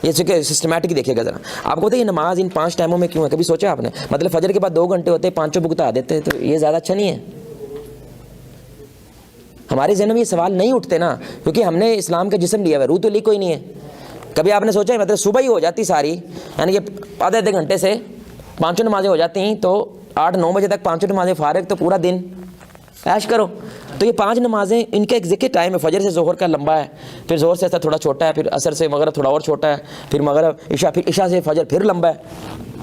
یہ سسٹمیٹک دیکھیے گا ذرا. آپ کو پتہ ہے یہ نماز ان 5 ٹائموں میں کیوں ہے؟ کبھی سوچا آپ نے؟ مطلب فجر کے بعد 2 گھنٹے ہوتے, 5 بگتا دیتے, تو یہ زیادہ اچھا نہیں ہے؟ ہمارے ذہن میں یہ سوال نہیں اٹھتے نا, کیونکہ ہم نے اسلام کا جسم لیا ہوا ہے, روح تو لی کوئی نہیں ہے. کبھی آپ نے سوچا ہے مطلب صبح ہی ہو جاتی ساری, یعنی کہ آدھے گھنٹے سے 5 نمازیں ہو جاتی ہیں, تو 8-9 بجے تک 5 نمازیں فارغ, تو پورا دن عیش کرو. تو یہ 5 نمازیں ان کا ایک ذکر ٹائم ہے. فجر سے ظہر کا لمبا ہے, پھر ظہر سے ایسا تھوڑا چھوٹا ہے, پھر عصر سے مغرب تھوڑا اور چھوٹا ہے, پھر مغرب عشاء, پھر عشاء سے فجر پھر لمبا ہے.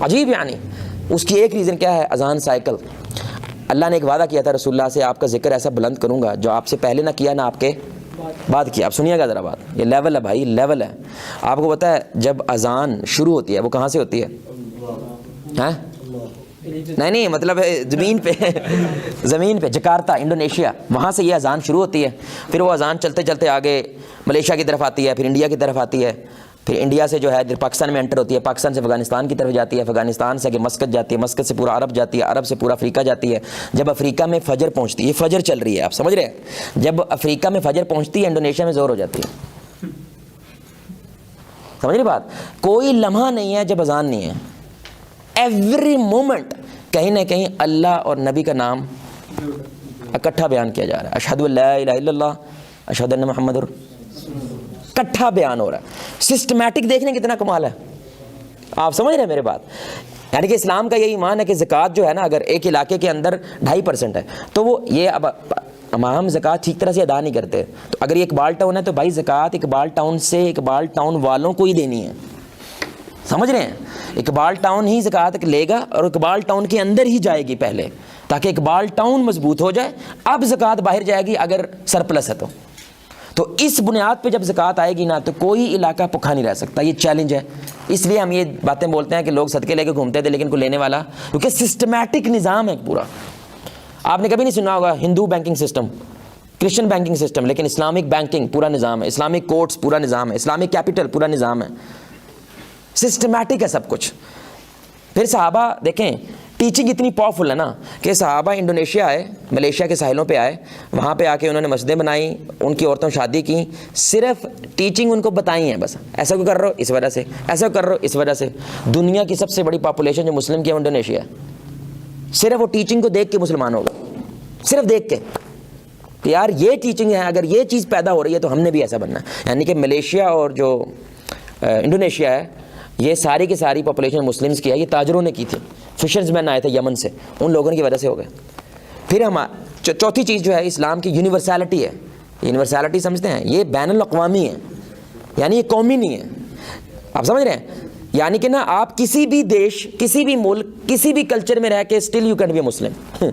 عجیب. یعنی اس کی ایک ریزن کیا ہے؟ اذان سائیکل. اللہ نے ایک وعدہ کیا تھا رسول اللہ سے, آپ کا ذکر ایسا بلند کروں گا جو آپ سے پہلے نہ کیا نہ آپ کے بعد کیا. آپ سنیے گا ذرا بات, یہ لیول ہے بھائی, لیول ہے. آپ کو پتہ ہے جب اذان شروع ہوتی ہے وہ کہاں سے ہوتی ہے؟ ہاں نہیں مطلب زمین پہ جکارتا, انڈونیشیا, وہاں سے یہ اذان شروع ہوتی ہے. پھر وہ اذان چلتے چلتے آگے ملیشیا کی طرف آتی ہے, پھر انڈیا کی طرف آتی ہے, پھر انڈیا سے جو ہے پاکستان میں انٹر ہوتی ہے, پاکستان سے افغانستان کی طرف جاتی ہے, افغانستان سے مسقط جاتی ہے, مسقط سے پورا عرب جاتی ہے, عرب سے پورا افریقہ جاتی ہے. جب افریقہ میں فجر پہنچتی ہے, یہ فجر چل رہی ہے, آپ سمجھ رہے ہیں, جب افریقہ میں فجر پہنچتی ہے انڈونیشیا میں زور ہو جاتی ہے. سمجھ رہی بات؟ کوئی لمحہ نہیں ہے جب اذان نہیں ہے. ایوری مومنٹ کہیں نہ کہیں اللہ اور نبی کا نام اکٹھا بیان کیا جا رہا ہے. اشہد ان لا الہ الا اللہ, اشہد ان محمد, اکٹھا بیان ہو رہا ہے. سسٹمیٹک دیکھنے کتنا کمال ہے. آپ سمجھ رہے ہیں میرے بات؟ یعنی کہ اسلام کا یہ ایمان ہے کہ زکوٰۃ جو ہے نا, اگر ایک علاقے کے اندر 2.5% ہے تو وہ یہ اب ہم زکوٰۃ ٹھیک طرح سے ادا نہیں کرتے, تو اگر یہ اقبال ٹاؤن ہے تو بھائی زکوٰۃ اقبال ٹاؤن سے اقبال ٹاؤن والوں کو ہی دینی ہے. سمجھ رہے ہیں؟ اقبال ٹاؤن ہی زکوٰۃ لے گا اور اقبال ٹاؤن کے اندر ہی جائے گی پہلے, تاکہ اقبال ٹاؤن مضبوط ہو جائے. اب زکوٰۃ باہر جائے گی اگر سرپلس ہے تو اس بنیاد پہ جب زکوٰۃ آئے گی نا تو کوئی علاقہ بھوکا نہیں رہ سکتا. یہ چیلنج ہے. اس لیے ہم یہ باتیں بولتے ہیں کہ لوگ صدقے لے کے گھومتے تھے لیکن کوئی لینے والا, کیونکہ سسٹمیٹک نظام ہے پورا. آپ نے کبھی نہیں سنا ہوگا Hindu banking system, Christian banking system, لیکن اسلامک بینکنگ پورا نظام ہے, اسلامک کورٹس پورا نظام ہے, اسلامک کیپٹل پورا نظام ہے, سسٹمیٹک ہے سب کچھ. پھر صحابہ دیکھیں ٹیچنگ اتنی پاورفل ہے نا کہ صحابہ انڈونیشیا آئے, ملیشیا کے ساحلوں پہ آئے, وہاں پہ آ کے انہوں نے مسجدیں بنائیں, ان کی عورتوں شادی کی, صرف ٹیچنگ ان کو بتائی ہیں بس, ایسا کیوں کر رہے ہو اس وجہ سے, ایسا کر رہے ہو اس وجہ سے. دنیا کی سب سے بڑی پاپولیشن جو مسلم کی ہے انڈونیشیا ہے, صرف وہ ٹیچنگ کو دیکھ کے مسلمان ہوگا, صرف دیکھ کے کہ یار یہ ٹیچنگ ہے, اگر یہ چیز پیدا ہو رہی ہے تو ہم نے بھی ایسا بننا ہے. یعنی کہ ملیشیا اور جو انڈونیشیا ہے یہ ساری کی ساری پاپولیشن مسلمز کی ہے, یہ تاجروں نے کی تھی, فشرز مین آئے تھے یمن سے, ان لوگوں کی وجہ سے ہو گئے. پھر ہم چوتھی چیز جو ہے اسلام کی یونیورسلٹی ہے. یونیورسلٹی سمجھتے ہیں, یہ بین الاقوامی ہے, یعنی یہ قومی نہیں ہے. آپ سمجھ رہے ہیں, یعنی کہ نا آپ کسی بھی دیش, کسی بھی ملک, کسی بھی کلچر میں رہ کے still you can be a مسلم.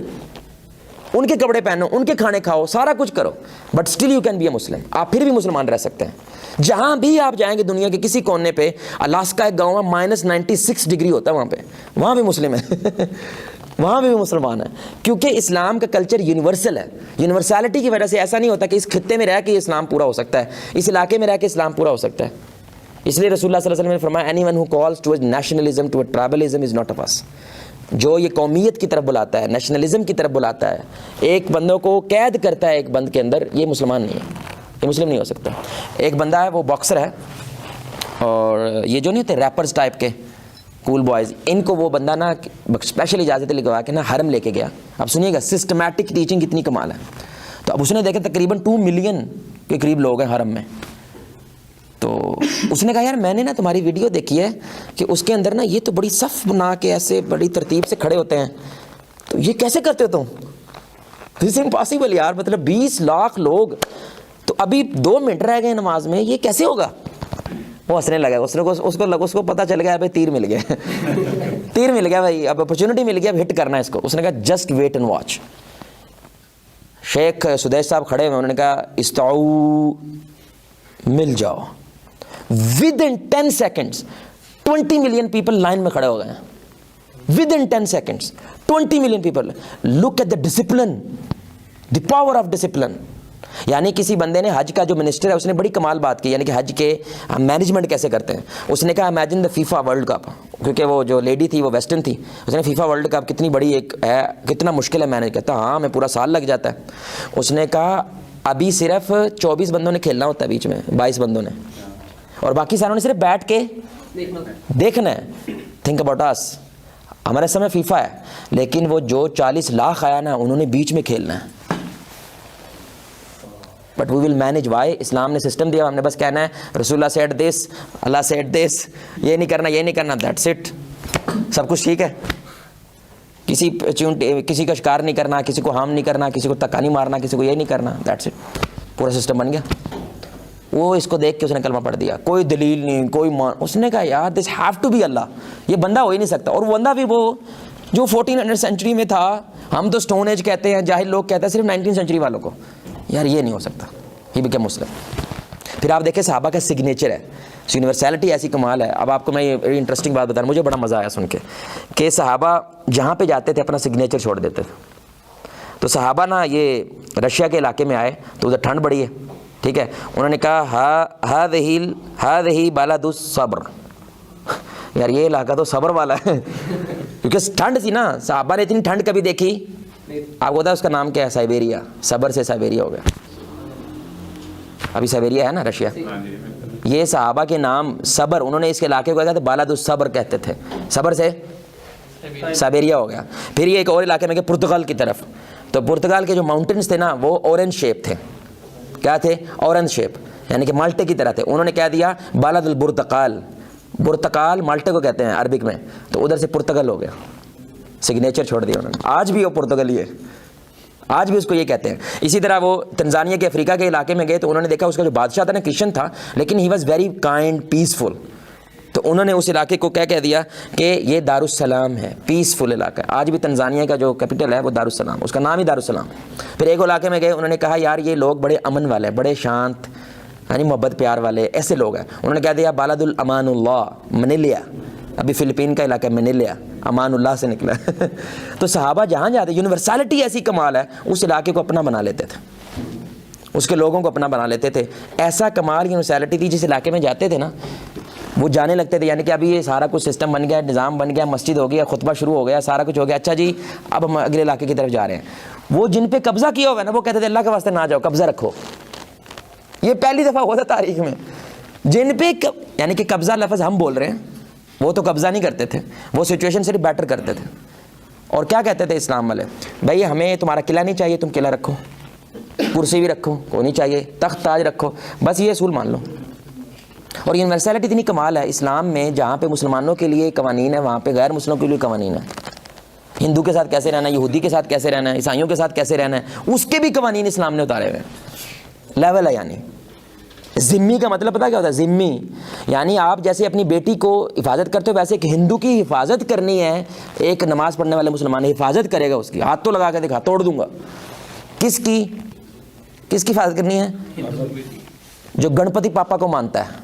ان کے کپڑے پہنو, ان کے کھانے کھاؤ, سارا کچھ کرو, but still you can be a Muslim. آپ پھر بھی مسلمان رہ سکتے ہیں. جہاں بھی آپ جائیں گے دنیا کے کسی کونے پہ, الاسکا ایک گاؤں ہے -96 ڈگری ہوتا ہے وہاں پہ, وہاں بھی مسلم ہے, وہاں بھی مسلمان ہے, کیونکہ اسلام کا کلچر یونیورسل ہے. یونیورسلٹی کی وجہ سے ایسا نہیں ہوتا کہ اس خطے میں رہ کے اسلام پورا ہو سکتا ہے, اس علاقے میں رہ کے اسلام پورا ہو سکتا ہے. اس لیے رسول اللہ صلی اللہ علیہ وسلم نے فرمایا anyone who calls to nationalism to tribalism is not of us. جو یہ قومیت کی طرف بلاتا ہے, نیشنلزم کی طرف بلاتا ہے, ایک بندوں کو قید کرتا ہے ایک بند کے اندر, یہ مسلمان نہیں ہے, یہ مسلم نہیں ہو سکتا. ایک بندہ ہے وہ باکسر ہے, اور یہ جو نہیں ہوتے ریپرز ٹائپ کے کول بوائز, ان کو وہ بندہ نا اسپیشل اجازت لگوا کے نا حرم لے کے گیا. اب سنیے گا سسٹمیٹک ٹیچنگ کتنی کمال ہے. تو اب اس نے دیکھا تقریباً 2 ملین کے قریب لوگ ہیں حرم میں. تو اس نے کہا یار میں نے نا تمہاری ویڈیو دیکھی ہے کہ اس کے اندر نا یہ تو بڑی صف بنا کے ایسے بڑی ترتیب سے کھڑے ہوتے ہیں, تو یہ کیسے کرتے ہو تم؟ دس امپاسبل یار, مطلب 20 لاکھ لوگ, تو ابھی 2 منٹ رہ گئے نماز میں, یہ کیسے ہوگا؟ وہ ہنسنے لگا. اس کو پتہ چل گیا بھائی تیر مل گیا, تیر مل گیا بھائی, اب اپرچونٹی مل گیا, اب ہٹ کرنا ہے اس کو. اس نے کہا جسٹ ویٹ اینڈ واچ. شیخ سدیش صاحب کھڑے ہوئے, انہوں نے کہا استعو, مل جاؤ. Within 10 seconds 20 million people line میں کھڑے ہو گئے ہیں. Within 10 seconds 20 million people. Look at the discipline, the power of discipline. یعنی کسی بندے نے, حج کا جو منسٹر ہے اس نے بڑی کمال بات کی, یعنی کہ حج کے مینجمنٹ کیسے کرتے ہیں. اس نے کہا imagine the FIFA world cup, کیونکہ وہ جو لیڈی تھی وہ ویسٹرن تھی. اس نے فیفا ورلڈ کپ کتنی بڑی ایک ہے, کتنا مشکل ہے مینیج کرتا. ہاں ہمیں پورا سال لگ جاتا ہے. اس نے کہا ابھی صرف 24 بندوں نے کھیلنا ہوتا ہے بیچ میں, 22 بندوں نے, اور باقی ساروں نے صرف بیٹھ کے دیکھنا ہے. تھنک اباؤٹ اس, ہمارے سمے فیفا ہے, لیکن وہ جو 40 لاکھ آیا نا انہوں نے بیچ میں کھیلنا ہے. But we will manage. Why? اسلام نے سسٹم دیا, ہم نے بس کہنا ہے رسول اللہ said this, Allah said this, یہ نہیں کرنا, یہ نہیں کرنا, دیٹس اٹ. سب کچھ ٹھیک ہے. کسی کا شکار نہیں کرنا, کسی کو ہارم نہیں کرنا, کسی کو تکا نہیں مارنا, کسی کو یہ نہیں کرنا, دیٹس اٹ. پورا سسٹم بن گیا. وہ اس کو دیکھ کے اس نے کلمہ پڑھ دیا, کوئی دلیل نہیں, کوئی اس نے کہا یار دس ہیو ٹو بی اللہ, یہ بندہ ہو ہی نہیں سکتا. اور وہ بندہ بھی وہ جو 1400 سینچری میں تھا, ہم تو سٹون ایج کہتے ہیں, جاہل لوگ کہتے ہیں صرف 19 سینچری والوں کو, یار یہ نہیں ہو سکتا. He become Muslim. پھر آپ دیکھیں صحابہ کا سگنیچر ہے, یونیورسلٹی ایسی کمال ہے. اب آپ کو میں یہ انٹرسٹنگ بات بتا رہا ہوں, مجھے بڑا مزہ آیا سن کے کہ صحابہ جہاں پہ جاتے تھے اپنا سگنیچر چھوڑ دیتے تھے. تو صحابہ نا یہ رشیا کے علاقے میں آئے تو ادھر ٹھنڈ بڑی ہے, ٹھیک ہے. انہوں نے کہا ہذہ بلد الصبر, یار یہ علاقہ تو صبر والا ہے, کیونکہ ٹھنڈ تھی نا. صحابہ نے اتنی ٹھنڈ کبھی دیکھی. آپ کو پتا ہے اس کا نام کیا ہے؟ سائبیریا. صبر سے سائبیریا ہو گیا. ابھی سائبیریا ہے نا رشیا. یہ صحابہ کے نام صبر, انہوں نے اس کے علاقے کو کہا تھا بلد الصبر کہتے تھے, صبر سے سائبیریا ہو گیا. پھر یہ ایک اور علاقے میں گئے پرتگال کی طرف, تو پرتگال کے جو ماؤنٹینز تھے نا وہ اورنج شیپ تھے. کیا تھے؟ اورنج شیپ, یعنی کہ مالٹے کی طرح تھے. انہوں نے کہہ دیا بلد البرتقال. برتقال مالٹے کو کہتے ہیں عربک میں, تو ادھر سے پرتگال ہو گیا. سگنیچر چھوڑ دیا انہوں نے. آج بھی وہ پرتگالی ہے, آج بھی اس کو یہ کہتے ہیں. اسی طرح وہ تنزانیہ کے افریقہ کے علاقے میں گئے تو انہوں نے دیکھا اس کا جو بادشاہ تھا نا کرسچن تھا, لیکن he was very kind, peaceful. تو انہوں نے اس علاقے کو کیا کہہ دیا کہ یہ دارالسلام ہے، پیسفل علاقہ ہے. آج بھی تنزانیہ کا جو کیپٹل ہے وہ دارالسلام، اس کا نام ہی دارالسلام. پھر ایک علاقے میں گئے، انہوں نے کہا یار یہ لوگ بڑے امن والے، بڑے شانت، یعنی محبت پیار والے ایسے لوگ ہیں. انہوں نے کہہ دیا بلد الامان اللہ منیلیا. ابھی فلپین کا علاقہ ہے منیلیا، امان اللہ سے نکلا. تو صحابہ جہاں جاتے، یونیورسلٹی ایسی کمال ہے، اس علاقے کو اپنا بنا لیتے تھے، اس کے لوگوں کو اپنا بنا لیتے تھے. ایسا کمال یونیورسلٹی تھی، جس علاقے میں جاتے تھے نا وہ جانے لگتے تھے، یعنی کہ ابھی یہ سارا کچھ سسٹم بن گیا، نظام بن گیا، مسجد ہو گیا، خطبہ شروع ہو گیا، سارا کچھ ہو گیا، اچھا جی اب ہم اگلے علاقے کی طرف جا رہے ہیں. وہ جن پہ قبضہ کیا ہوا ہے نا وہ کہتے تھے اللہ کے واسطے نہ جاؤ، قبضہ رکھو. یہ پہلی دفعہ ہوا تھا تاریخ میں. جن پہ یعنی کہ قبضہ لفظ ہم بول رہے ہیں، وہ تو قبضہ نہیں کرتے تھے، وہ سچویشن صرف بیٹر کرتے تھے. اور کیا کہتے تھے اسلام والے؟ بھائی ہمیں تمہارا قلعہ نہیں چاہیے، تم قلعہ رکھو، کرسی بھی رکھو، کوئی نہیں چاہیے، تخت تاج رکھو، بس یہ اصول مان لو. اور یونیورسلٹی اتنی کمال ہے اسلام میں، جہاں پہ مسلمانوں کے لیے قوانین ہے وہاں پہ غیر مسلموں کے لیے قوانین ہے. ہندو کے ساتھ کیسے رہنا ہے، یہودی کے ساتھ کیسے رہنا ہے، عیسائیوں کے ساتھ کیسے رہنا ہے، اس کے بھی قوانین اسلام نے اتارے ہوئے ہیں. لیول ہے. یعنی ذمی کا مطلب پتہ کیا ہوتا ہے؟ ذمی یعنی آپ جیسے اپنی بیٹی کو حفاظت کرتے ہو، ویسے ایک ہندو کی حفاظت کرنی ہے. ایک نماز پڑھنے والے مسلمان حفاظت کرے گا اس کی. ہاتھ تو لگا کے دکھا، توڑ دوں گا. کس کی حفاظت کرنی ہے؟ جو گنپتی پاپا کو مانتا ہے.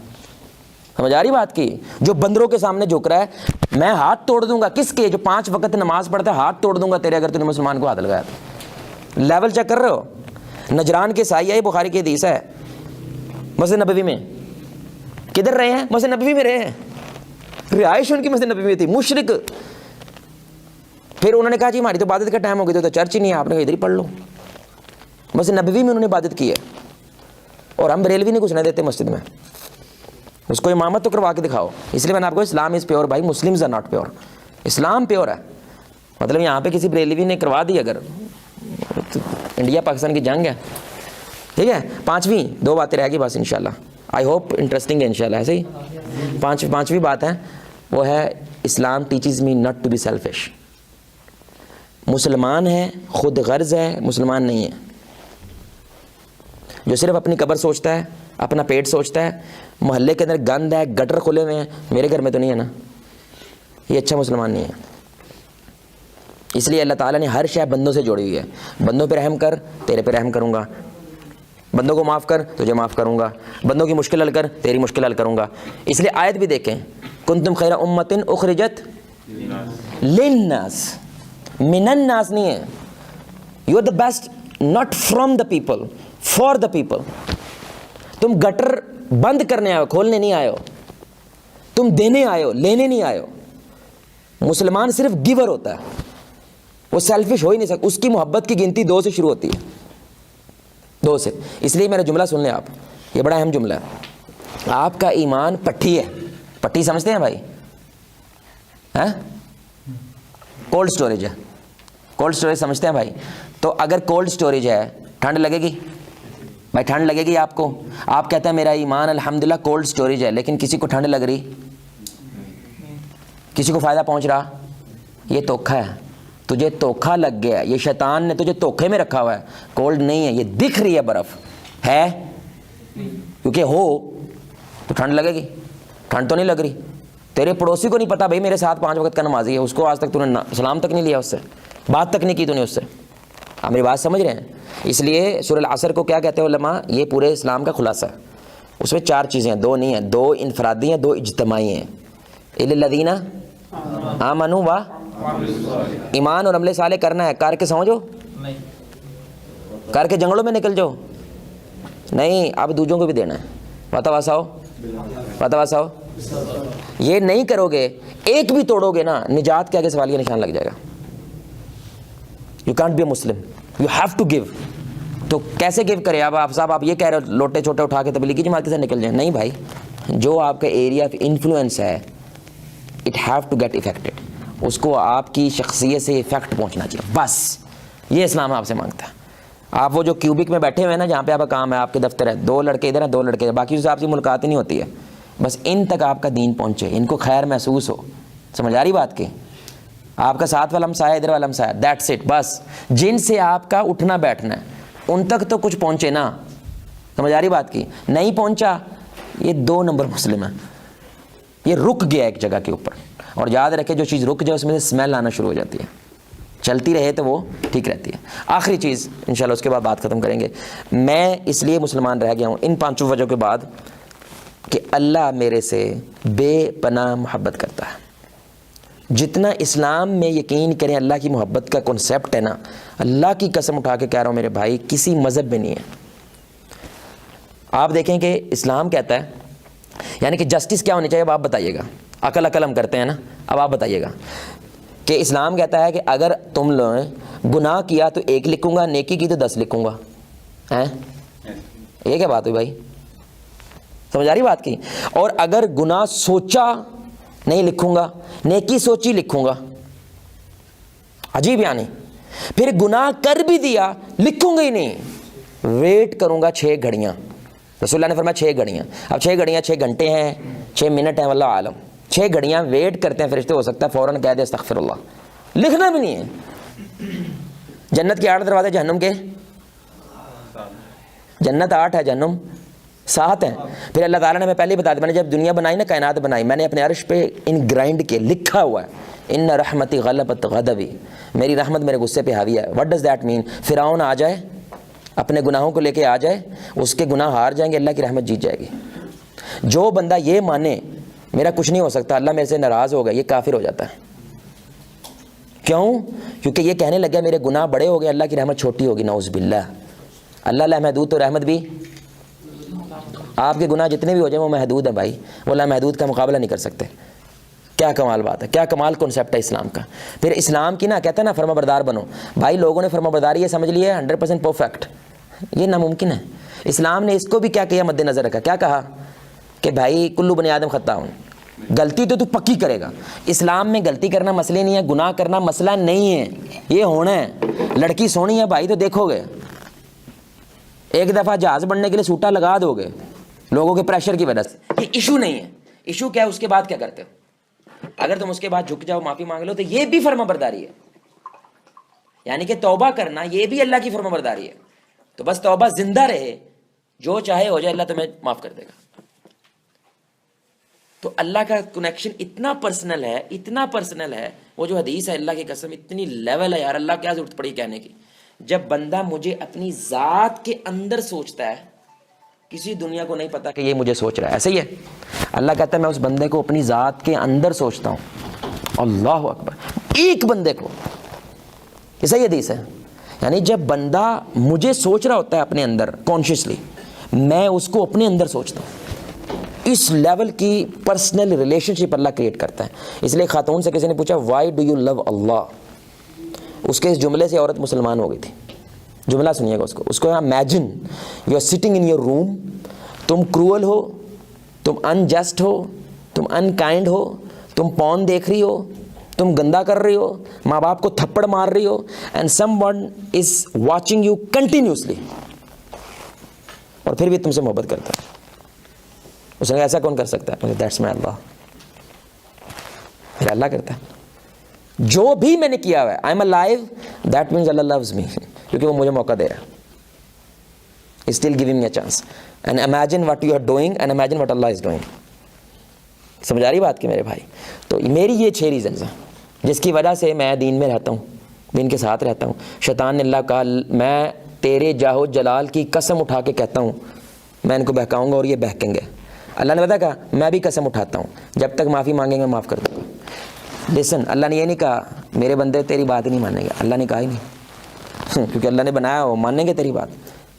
سمجھ آ رہی بات کی؟ جو بندروں کے سامنے جھک رہا ہے، میں ہاتھ توڑ دوں گا. کس کے؟ جو 5 وقت نماز پڑھتا ہے، ہاتھ توڑ دوں گا تیرے اگر تو نے مسلمان کو ہاتھ لگایا تو. لیول چیک کر رہے ہو؟ نجران کے سائیہ، بخاری کی حدیث ہے، مسجد نبوی میں کدھر رہے ہیں؟ مسجد نبوی میں رہے ہیں، رہائش ان کی مسجد نبوی میں تھی. مشرک. پھر انہوں نے کہا جی ہماری تو عبادت کا ٹائم ہو گیا، تو چرچ ہی نہیں ہے، آپ نے ادھر ہی پڑھ لو. مسجد نبوی میں انہوں نے عبادت کی ہے. اور ہم بریلوی نہیں گھسنے دیتے مسجد میں. اس کو امامت تو کروا کے دکھاؤ. اس لیے میں نے آپ کو اسلام از پیور بھائی، مسلمز آر ناٹ پیور. اسلام پیور ہے. مطلب یہاں پہ کسی بریلوی نے کروا دی اگر، تو انڈیا پاکستان کی جنگ ہے. ٹھیک ہے. 5ویں 2 باتیں رہ گی بس انشاءاللہ. آئی ہوپ انٹرسٹنگ ہے انشاءاللہ. ایسے ہی 5ویں بات ہے وہ ہے Islam teaches me not to be selfish. مسلمان ہے خود غرض ہے، مسلمان نہیں ہے. جو صرف اپنی قبر سوچتا ہے، اپنا پیٹ سوچتا ہے، محلے کے اندر گند ہے، گٹر کھلے ہوئے ہیں، میرے گھر میں تو نہیں ہے نا، یہ اچھا مسلمان نہیں ہے. اس لیے اللہ تعالیٰ نے ہر شے بندوں سے جوڑی ہوئی ہے. بندوں پہ رحم کر، تیرے پہ رحم کروں گا. بندوں کو معاف کر، تجھے معاف کروں گا. بندوں کی مشکل حل کر، تیری مشکل حل کروں گا. اس لیے آیت بھی دیکھیں، کنتم خیر امۃ اخرجت للناس، من الناس نہیں ہے. You are the best not from the people, for the people. تم گٹر بند کرنے آئے ہو، کھولنے نہیں آئے ہو. تم دینے آئے ہو، لینے نہیں آئے ہو. مسلمان صرف گیور ہوتا ہے، وہ سیلفش ہو ہی نہیں سکتا. اس کی محبت کی گنتی 2 سے شروع ہوتی ہے، 2 سے. اس لیے میرا جملہ سن لیں آپ، یہ بڑا اہم جملہ ہے. آپ کا ایمان پٹھی ہے. پٹھی سمجھتے ہیں بھائی؟ کولڈ سٹوریج ہے. کولڈ سٹوریج سمجھتے ہیں بھائی؟ تو اگر کولڈ سٹوریج ہے، ٹھنڈ لگے گی بھائی؟ ٹھنڈ لگے گی آپ کو. آپ کہتے ہیں میرا ایمان الحمدللہ کولڈ سٹوریج ہے، لیکن کسی کو ٹھنڈ لگ رہی، کسی کو فائدہ پہنچ رہا، یہ دھوکھا ہے. تجھے دھوکھا لگ گیا، یہ شیطان نے تجھے دھوکھے میں رکھا ہوا ہے. کولڈ نہیں ہے، یہ دکھ رہی ہے برف ہے، کیونکہ ہو تو ٹھنڈ لگے گی. ٹھنڈ تو نہیں لگ رہی. تیرے پڑوسی کو نہیں پتا بھائی میرے ساتھ 5 وقت کا نمازی ہے، اس کو آج تک تو نے سلام تک نہیں لیا، اس سے بات تک نہیں کی تو نے اس سے. آپ میری بات سمجھ رہے ہیں؟ اس لیے سورہ العصر کو کیا کہتے ہیں علماء؟ یہ پورے اسلام کا خلاصہ ہے. اس میں 4 چیزیں ہیں، 2 نہیں ہیں، 2 انفرادی ہیں، 2 اجتماعی ہیں. الذین آمنوا و ایمان اور عمل صالح کرنا ہے. کر کے سمجھو، کر کے جنگلوں میں نکل جاؤ نہیں، اب دوجوں کو بھی دینا ہے. وتواصوا وتواصوا. یہ نہیں کرو گے، ایک بھی توڑو گے نا، نجات کے آگے سوالیہ نشان لگ جائے گا. You can't be a Muslim, you have to give. تو کیسے گیو کرے؟ اب آپ صاحب آپ یہ کہہ رہے ہو لوٹے چھوٹے اٹھا کے تبلیغی جماعت کے ساتھ نکل جائیں؟ نہیں بھائی، جو آپ کا ایریا آف انفلوئنس ہے it have to get affected. اس کو آپ کی شخصیت سے افیکٹ پہنچنا چاہیے. بس یہ اسلام آپ سے مانگتا ہے. آپ وہ جو کیوبک میں بیٹھے ہوئے ہیں نا، جہاں پہ آپ کا کام ہے، آپ کے دفتر ہے، 2 لڑکے ادھر ہیں 2 لڑکے ادھر، باقی سے آپ کی ملاقات ہی نہیں ہوتی ہے. بس ان تک آپ کا دین پہنچے، ان کو خیر محسوس ہو. سمجھ آ رہی بات کی؟ آپ کا ساتھ والا ہمسایہ، ادھر والا ہمسایہ، دیٹس اٹ. بس جن سے آپ کا اٹھنا بیٹھنا ہے ان تک تو کچھ پہنچے نا. سمجھ آ رہی بات کی؟ نہیں پہنچا، یہ 2 نمبر مسلم ہے. یہ رک گیا ایک جگہ کے اوپر. اور یاد رکھے جو چیز رک جائے اس میں سے اسمیل آنا شروع ہو جاتی ہے, چلتی رہے تو وہ ٹھیک رہتی ہے. آخری چیز انشاءاللہ اس کے بعد بات ختم کریں گے. میں اس لیے مسلمان رہ گیا ہوں ان 5 وجہ کے بعد کہ اللہ میرے سے بے پناہ محبت کرتا ہے. جتنا اسلام میں یقین کریں اللہ کی محبت کا کنسیپٹ ہے نا, اللہ کی قسم اٹھا کے کہہ رہا ہوں میرے بھائی, کسی مذہب میں نہیں ہے. آپ دیکھیں کہ اسلام کہتا ہے یعنی کہ جسٹس کیا ہونی چاہیے, اب آپ بتائیے گا. عقل ہم کرتے ہیں نا, اب آپ بتائیے گا کہ اسلام کہتا ہے کہ اگر تم لوگ گناہ کیا تو 1 لکھوں گا, نیکی کی تو 10 لکھوں گا. یہ کیا بات ہوئی بھائی, سمجھ آ رہی بات کی؟ اور اگر گناہ سوچا نہیں لکھوں گا, نیکی سوچی لکھوں گا. عجیب یعنی. پھر گناہ کر بھی دیا لکھوں گا ہی نہیں, ویٹ کروں گا 6 گھڑیاں. رسول اللہ نے فرمایا 6 گھڑیاں. اب 6 گھڑیاں 6 گھنٹے ہیں 6 منٹ ہیں واللہ عالم. 6 گھڑیاں ویٹ کرتے ہیں فرشتے, ہو سکتا ہے فوراً کہہ دے استغفر اللہ, لکھنا بھی نہیں ہے. جنت کے 8 دروازے, جہنم کے جنت 8 ہے, جہنم 7 ہیں. پھر اللہ تعالیٰ نے ہمیں پہلے ہی بتا دیا, میں نے جب دنیا بنائی نا, کائنات بنائی, میں نے اپنے عرش پہ ان گرائنڈ کے لکھا ہوا ہے ان رحمتی غلبت غضبی, میری رحمت میرے غصے پہ حاوی ہے. What does that mean? فرعون آ جائے اپنے گناہوں کو لے کے آ جائے, اس کے گناہ ہار جائیں گے, اللہ کی رحمت جیت جائے گی. جو بندہ یہ مانے میرا کچھ نہیں ہو سکتا, اللہ میرے سے ناراض ہوگا, یہ کافر ہو جاتا ہے. کیوں؟ کیونکہ یہ کہنے لگا میرے گناہ بڑے ہو گئے, اللہ کی رحمت چھوٹی ہوگی. نعوذ باللہ. اللہ لامحدود تو رحمت بھی, آپ کے گناہ جتنے بھی ہو جائیں وہ محدود ہیں بھائی, وہ لامحدود کا مقابلہ نہیں کر سکتے. کیا کمال بات ہے, کیا کمال کنسیپٹ ہے اسلام کا. پھر اسلام کی نا کہتا ہے نا فرما بردار بنو. بھائی لوگوں نے فرما برداری یہ سمجھ لی ہے 100% پرفیکٹ, یہ ناممکن ہے. اسلام نے اس کو بھی کیا کیا مد نظر رکھا, کیا کہا کہ بھائی کلو بنی آدم خطا ہوں, غلطی تو پکی کرے گا. اسلام میں غلطی کرنا مسئلہ نہیں ہے, گناہ کرنا مسئلہ نہیں ہے, یہ ہونا ہے. لڑکی سونی ہے بھائی تو دیکھو گے, ایک دفعہ جہاز بننے کے لیے سوٹا لگا دو گے لوگوں کے پریشر کی وجہ سے, یہ ایشو نہیں ہے. ایشو کیا ہے اس کے بعد کیا کرتے ہو. اگر تم اس کے بعد جھک جاؤ معافی مانگ لو تو یہ بھی فرما برداری ہے. یعنی کہ توبہ کرنا یہ بھی اللہ کی فرما برداری ہے. تو بس توبہ زندہ رہے, جو چاہے ہو جائے, اللہ تمہیں معاف کر دے گا. تو اللہ کا کنیکشن اتنا پرسنل ہے, اتنا پرسنل ہے. وہ جو حدیث ہے اللہ کی قسم اتنی لیول ہے یار, اللہ کیا ضرورت پڑی کہنے کی. جب بندہ مجھے اپنی ذات کے اندر سوچتا ہے, کسی دنیا کو نہیں پتا کہ یہ مجھے سوچ رہا ہے. ایسے ہی ہے اللہ کہتا ہے میں اس بندے کو اپنی ذات کے اندر سوچتا ہوں. اللہ اکبر, ایک بندے کو. یہ صحیح حدیث ہے. یعنی جب بندہ مجھے سوچ رہا ہوتا ہے اپنے اندر کانشیسلی, میں اس کو اپنے اندر سوچتا ہوں. اس لیول کی پرسنل ریلیشن شپ اللہ کریٹ کرتا ہے. اس لیے خاتون سے کسی نے پوچھا وائی ڈو یو لو اللہ, اس کے اس جملے سے عورت مسلمان ہو گئی تھی. جملہ سنیے گا اس کو imagine you are sitting in your room, تم کروئل ہو, تم انجسٹ ہو, تم انکائنڈ ہو, تم پون دیکھ رہی ہو, تم گندا کر رہی ہو, ماں باپ کو تھپڑ مار رہی ہو, and someone is watching you continuously, اور پھر بھی تم سے محبت کرتا ہے. اس نے کہا ایسا کون کر سکتا ہے؟ دیٹس مائی اللہ. پھر اللہ کرتا ہے. جو بھی میں نے کیا ہوا ہے, I am alive, that means Allah loves me, کیونکہ وہ مجھے موقع دے رہا ہے. Still giving me a chance. And imagine what you are doing and imagine what Allah is doing. سمجھ آ رہی بات کی میرے بھائی؟ تو میری یہ 6 ریزنز ہیں جس کی وجہ سے میں دین میں رہتا ہوں, دین کے ساتھ رہتا ہوں. شیطان نے اللہ کہا میں تیرے جاہ و جلال کی قسم اٹھا کے کہتا ہوں میں ان کو بہکاؤں گا اور یہ بہکیں گے. اللہ نے بتا کہا میں بھی قسم اٹھاتا ہوں جب تک معافی مانگیں گے معاف کر دوں گا. لسن, اللہ نے یہ نہیں کہا میرے بندے تیری بات نہیں مانیں گے, اللہ نے کہا ہی نہیں کیونکہ اللہ نے بنایا وہ مانیں گے تیری بات.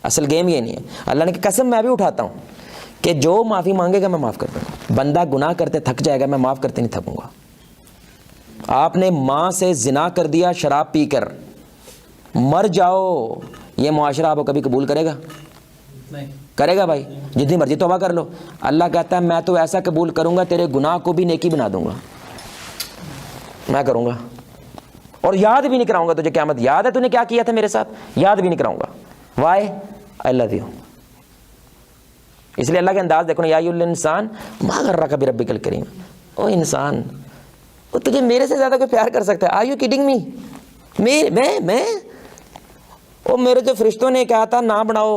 اصل گیم یہ نہیں ہے. اللہ نے کہا قسم میں بھی اٹھاتا ہوں کہ جو معافی مانگے گا میں معاف کر دوں گا. بندہ گناہ کرتے تھک جائے گا, میں معاف کرتے نہیں تھکوں گا. آپ نے ماں سے زنا کر دیا شراب پی کر, مر جاؤ, یہ معاشرہ آپ کو کبھی قبول کرے گا؟ نہیں کرے گا بھائی. جتنی مرضی توبہ کر لو, اللہ کہتا ہے میں تو ایسا قبول کروں گا تیرے گناہ کو بھی نیکی بنا دوں گا. میں کروں گا اور یاد بھی نہیں کراؤں گا تجھے قیامت. یاد ہے تو نے کیا کیا تھا میرے ساتھ؟ یاد بھی نہیں کراؤں گا. وائی؟ I love you. اس لیے اللہ کے انداز دیکھو نا, یا ایھا الانسان ما غرک بربک الکریم. او انسان, وہ تجھے میرے سے زیادہ کوئی پیار کر سکتا ہے؟ Are you kidding me? میں او میرے جو فرشتوں نے کہا تھا نہ بناؤ,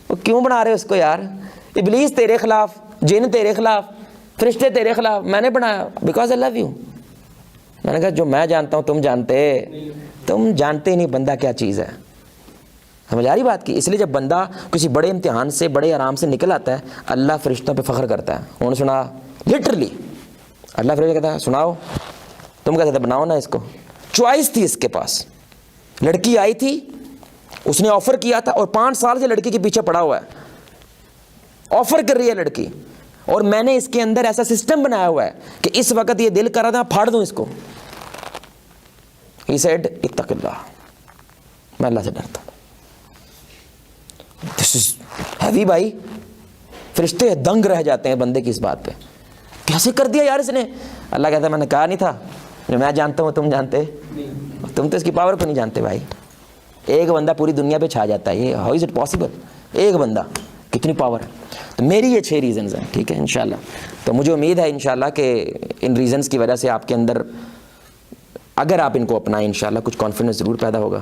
وہ کیوں بنا رہے اس کو یار؟ ابلیس تیرے خلاف, جن تیرے خلاف, فرشتے تیرے خلاف میں نے بنایا بیکاز آئی لو یو. میں نے کہا جو میں جانتا ہوں تم جانتے ہی نہیں بندہ کیا چیز ہے. سمجھ آ رہی بات کی؟ اس لیے جب بندہ کسی بڑے امتحان سے بڑے آرام سے نکل آتا ہے اللہ فرشتوں پہ فخر کرتا ہے. انہوں نے سنا لٹرلی اللہ فرشتہ کہتا ہے سناؤ. تم کہتے تھے بناؤ نا اس کو. چوائس تھی اس کے پاس. لڑکی آئی تھی, اس نے آفر کیا تھا اور 5 سال سے لڑکی کے پیچھے پڑا ہوا ہے. آفر کر رہی ہے لڑکی اور میں نے اس کے اندر ایسا سسٹم بنایا ہوا ہے کہ اس وقت یہ دل کر رہا تھا پھاڑ دوں اس کو. He said اتق اللہ, میں اللہ سے ڈرتا ہوں. This is heavy بھائی. فرشتے دنگ رہ جاتے ہیں بندے کی اس بات پہ. کیسے کر دیا یار اس نے؟ اللہ کہتا ہے میں نے کہا نہیں تھا جو میں جانتا ہوں تم جانتے, تم تو اس کی پاور کو نہیں جانتے بھائی. ایک بندہ پوری دنیا پہ چھا جاتا ہے. یہ ہاؤ از اٹ پاسبل؟ ایک بندہ کتنی پاور ہے. تو میری یہ 6 ریزنز ہیں, ٹھیک ہے انشاءاللہ. تو مجھے امید ہے انشاءاللہ کہ ان ریزنز کی وجہ سے آپ کے اندر اگر آپ ان کو اپنائیں انشاءاللہ کچھ کانفیڈنس ضرور پیدا ہوگا.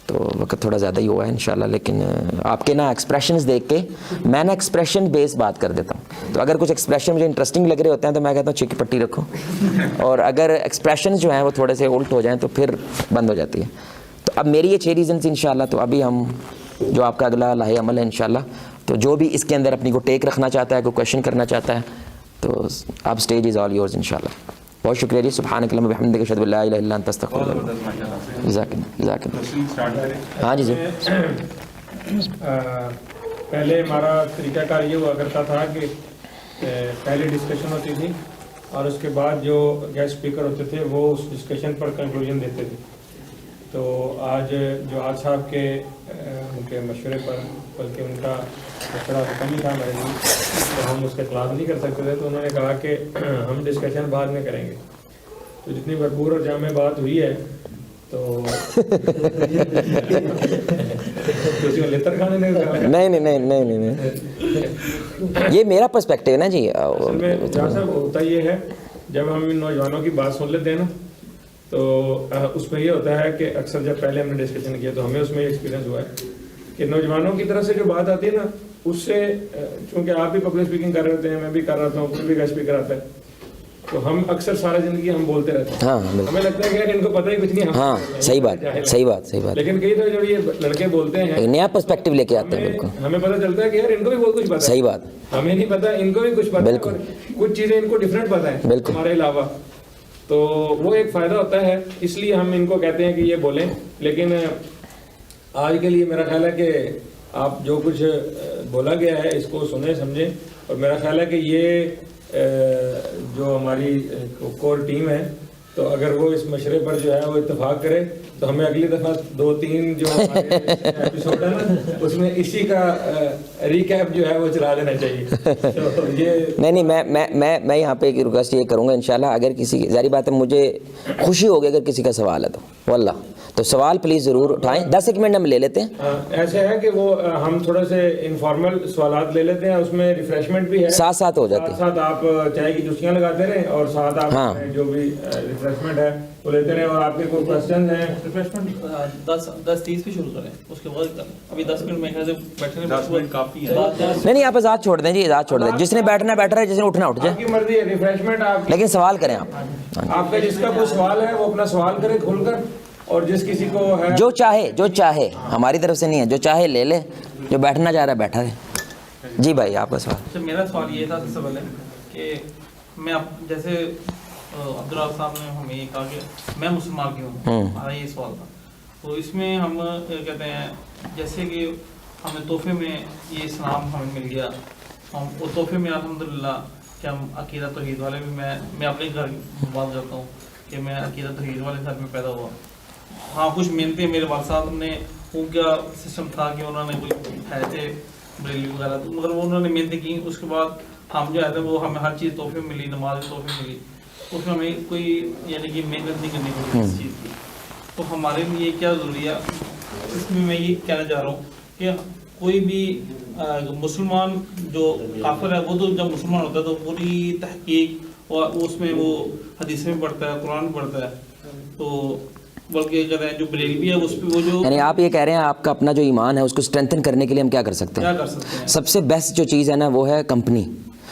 تو وقت تھوڑا زیادہ ہی ہوا ہے انشاءاللہ, لیکن آپ کے نا ایکسپریشنز دیکھ کے میں نا ایکسپریشن بیس بات کر دیتا ہوں. تو اگر کچھ ایکسپریشن مجھے انٹرسٹنگ لگ رہے ہوتے ہیں تو میں کہتا ہوں چیک کی پٹی رکھو, اور اگر ایکسپریشنز جو ہیں وہ تھوڑے سے الٹ ہو جائیں تو پھر بند ہو جاتی ہے. تو اب میری یہ 6 ریزنز انشاءاللہ. تو ابھی ہم جو آپ کا اگلا لاہے عمل ہے انشاءاللہ, تو جو بھی اس کے اندر اپنی کو ٹیک رکھنا چاہتا ہے, کوئی کویشچن کرنا چاہتا ہے, تو آپ اسٹیج از آل یورز انشاءاللہ. بہت شکریہ جی. سبحانک اللہم وبحمدک اشہد ان لا الہ الا انت استغفرک و اتوب الیک. جزاک اللہ. ہاں جی جی. پہلے ہمارا طریقہ کار یہ ہوا کرتا تھا کہ پہلے ڈسکشن ہوتی تھی اور اس کے بعد جو گیسٹ اسپیکر ہوتے تھے وہ اس ڈسکشن پر کنکلوژن دیتے تھے. تو آج جو آج صاحب کے ان کے مشورے پر, بلکہ ان کا مشورہ تو کم ہی تھا میرے لیے, تو ہم اس کے خلاف نہیں کر سکتے تھے. تو انہوں نے کہا کہ ہم ڈسکشن بعد میں کریں گے. تو جتنی بھرپور اور جامع بات ہوئی ہے تو لتر کھانے نہیں, یہ میرا پرسپیکٹیو ہے نا جی. اصل میں جہاں صاحب ہوتا یہ ہے, جب ہم ان نوجوانوں کی بات سن لیتے ہیں نا تو اس میں یہ ہوتا ہے کہ اکثر جب پہلے ہم نے ڈسکشن کیا تو ہمیں اس میں ایکسپیرینس ہوا ہے کہ نوجوانوں کی طرف سے جو بات آتی ہے نا, اس سے چونکہ آپ بھی پبلک اسپیکنگ کر رہے ہوتے ہیں, میں بھی کر رہا ہوں, کوئی بھی گیسٹ اسپیکر آتا ہے, تو ہم اکثر سارا زندگی ہم بولتے رہتے ہیں. ہمیں لگتا ہے کہ ان کو پتہ ہی کچھ نہیں. ہاں صحیح بات. لیکن کئی دفعہ جب یہ لڑکے بولتے ہیں نیا پرسپیکٹو لے کے آتے ہیں, بالکل ہمیں پتہ چلتا ہے کہ یار ان کو بھی بہت کچھ پتا ہے. صحیح بات. ہمیں نہیں پتا, ان کو بھی کچھ پتا ہے, کچھ چیزیں ان کو ڈفرینٹ پتا ہے ہمارے علاوہ. تو وہ ایک فائدہ ہوتا ہے, اس لیے ہم ان کو کہتے ہیں کہ یہ بولیں. لیکن آج کے لیے میرا خیال ہے کہ آپ جو کچھ بولا گیا ہے اس کو سنیں سمجھیں, اور میرا خیال ہے کہ یہ جو ہماری کور ٹیم ہے تو اگر وہ اس مشورے پر جو ہے وہ اتفاق کرے تو ہمیں اگلی دفعہ 2-3 جو ایپیسوڈ ہے نا اس میں اسی کا ریکیپ جو ہے وہ چلا لینا چاہیے. تو یہ نہیں میں یہاں پہ ایک ریکویسٹ یہ کروں گا انشاءاللہ, اگر کسی ظاہری بات ہے مجھے خوشی ہوگی اگر کسی کا سوال ہے تو واللہ تو سوال پلیز ضرور اٹھائیں. 10 منٹ ہم لے لیتے ہیں. ایسا ہے کہ وہ ہم تھوڑے سے انفارمل سوالات لے لیتے ہیں, اس میں ریفریشمنٹ بھی ہے, ساتھ ہو جاتے ہیں. ساتھ آپ چائے کی چسکیاں لگاتے رہیں اور ساتھ آپ جو بھی ریفریشمنٹ ہے وہ لیتے رہیں. اور آپ کے کوئی کوشچن ہیں؟ ریفریشمنٹ 10:30 پہ شروع کریں, اس کے بعد ابھی 10 منٹ میں بیٹھنے میں 10 منٹ کافی ہے. نہیں آپ آزاد چھوڑ دیں جی, آزاد چھوڑ دیں. جس نے بیٹھنا بیٹھ رہا ہے, جس نے اٹھنا اٹھ جائے, آپ کی مرضی ہے. ریفریشمنٹ آپ, لیکن سوال کریں آپ. آپ کا جس کا کوئی سوال ہے وہ اپنا سوال کرے کھل کر, اور جس کسی کو ہے جو چاہے ہماری طرف سے نہیں ہے, جو چاہے لے لے, جو بیٹھنا چاہ رہا ہے بیٹھا رہے. جی بھائی آپ کا سوال. میرا سوال یہ تھا سب سے پہلے کہ میں جیسے عبدالرحمان صاحب نے ہمیں یہ کہا کہ میں مسلمان کیوں ہوں, ہمارا یہ سوال تھا. تو اس میں ہم کہتے ہیں جیسے کہ ہمیں تحفے میں یہ اسلام ہمیں مل گیا, ہم وہ تحفے میں الحمدللہ کہ ہم عقیدہ توحید والے بھی, میں اپنے گھر کی بات کرتا ہوں کہ میں عقیدہ توحید والے گھر میں پیدا ہوا. ہاں کچھ محنتیں میرے والد صاحب نے, ان کا سسٹم تھا کہ انہوں نے کوئی ہے تھے بریلی وغیرہ, تو مگر وہ انہوں نے محنتیں کی. اس کے بعد ہم جو ہے وہ ہمیں ہر چیز تحفے ملی, نماز تحفے ملی, اس میں ہمیں کوئی یعنی کہ محنت نہیں کرنی پڑی اس چیز کی. تو ہمارے لیے کیا ضروری ہے اس میں یہ کہنا چاہ رہا ہوں کہ کوئی بھی مسلمان جو کافر ہے وہ تو جب مسلمان ہوتا ہے تو پوری تحقیق اور اس میں وہ حدیث میں پڑھتا ہے, قرآن میں پڑھتا ہے. تو بلکہ کہتے ہیں جو بریلوی ہے اس پہ وہ جو, یعنی آپ یہ کہہ رہے ہیں آپ کا اپنا جو ایمان ہے اس کو اسٹرینتھن کرنے کے لیے ہم کیا کر سکتے ہیں؟ کیا کر سکتے ہیں؟ سب سے بیسٹ جو چیز ہے نا وہ ہے کمپنی.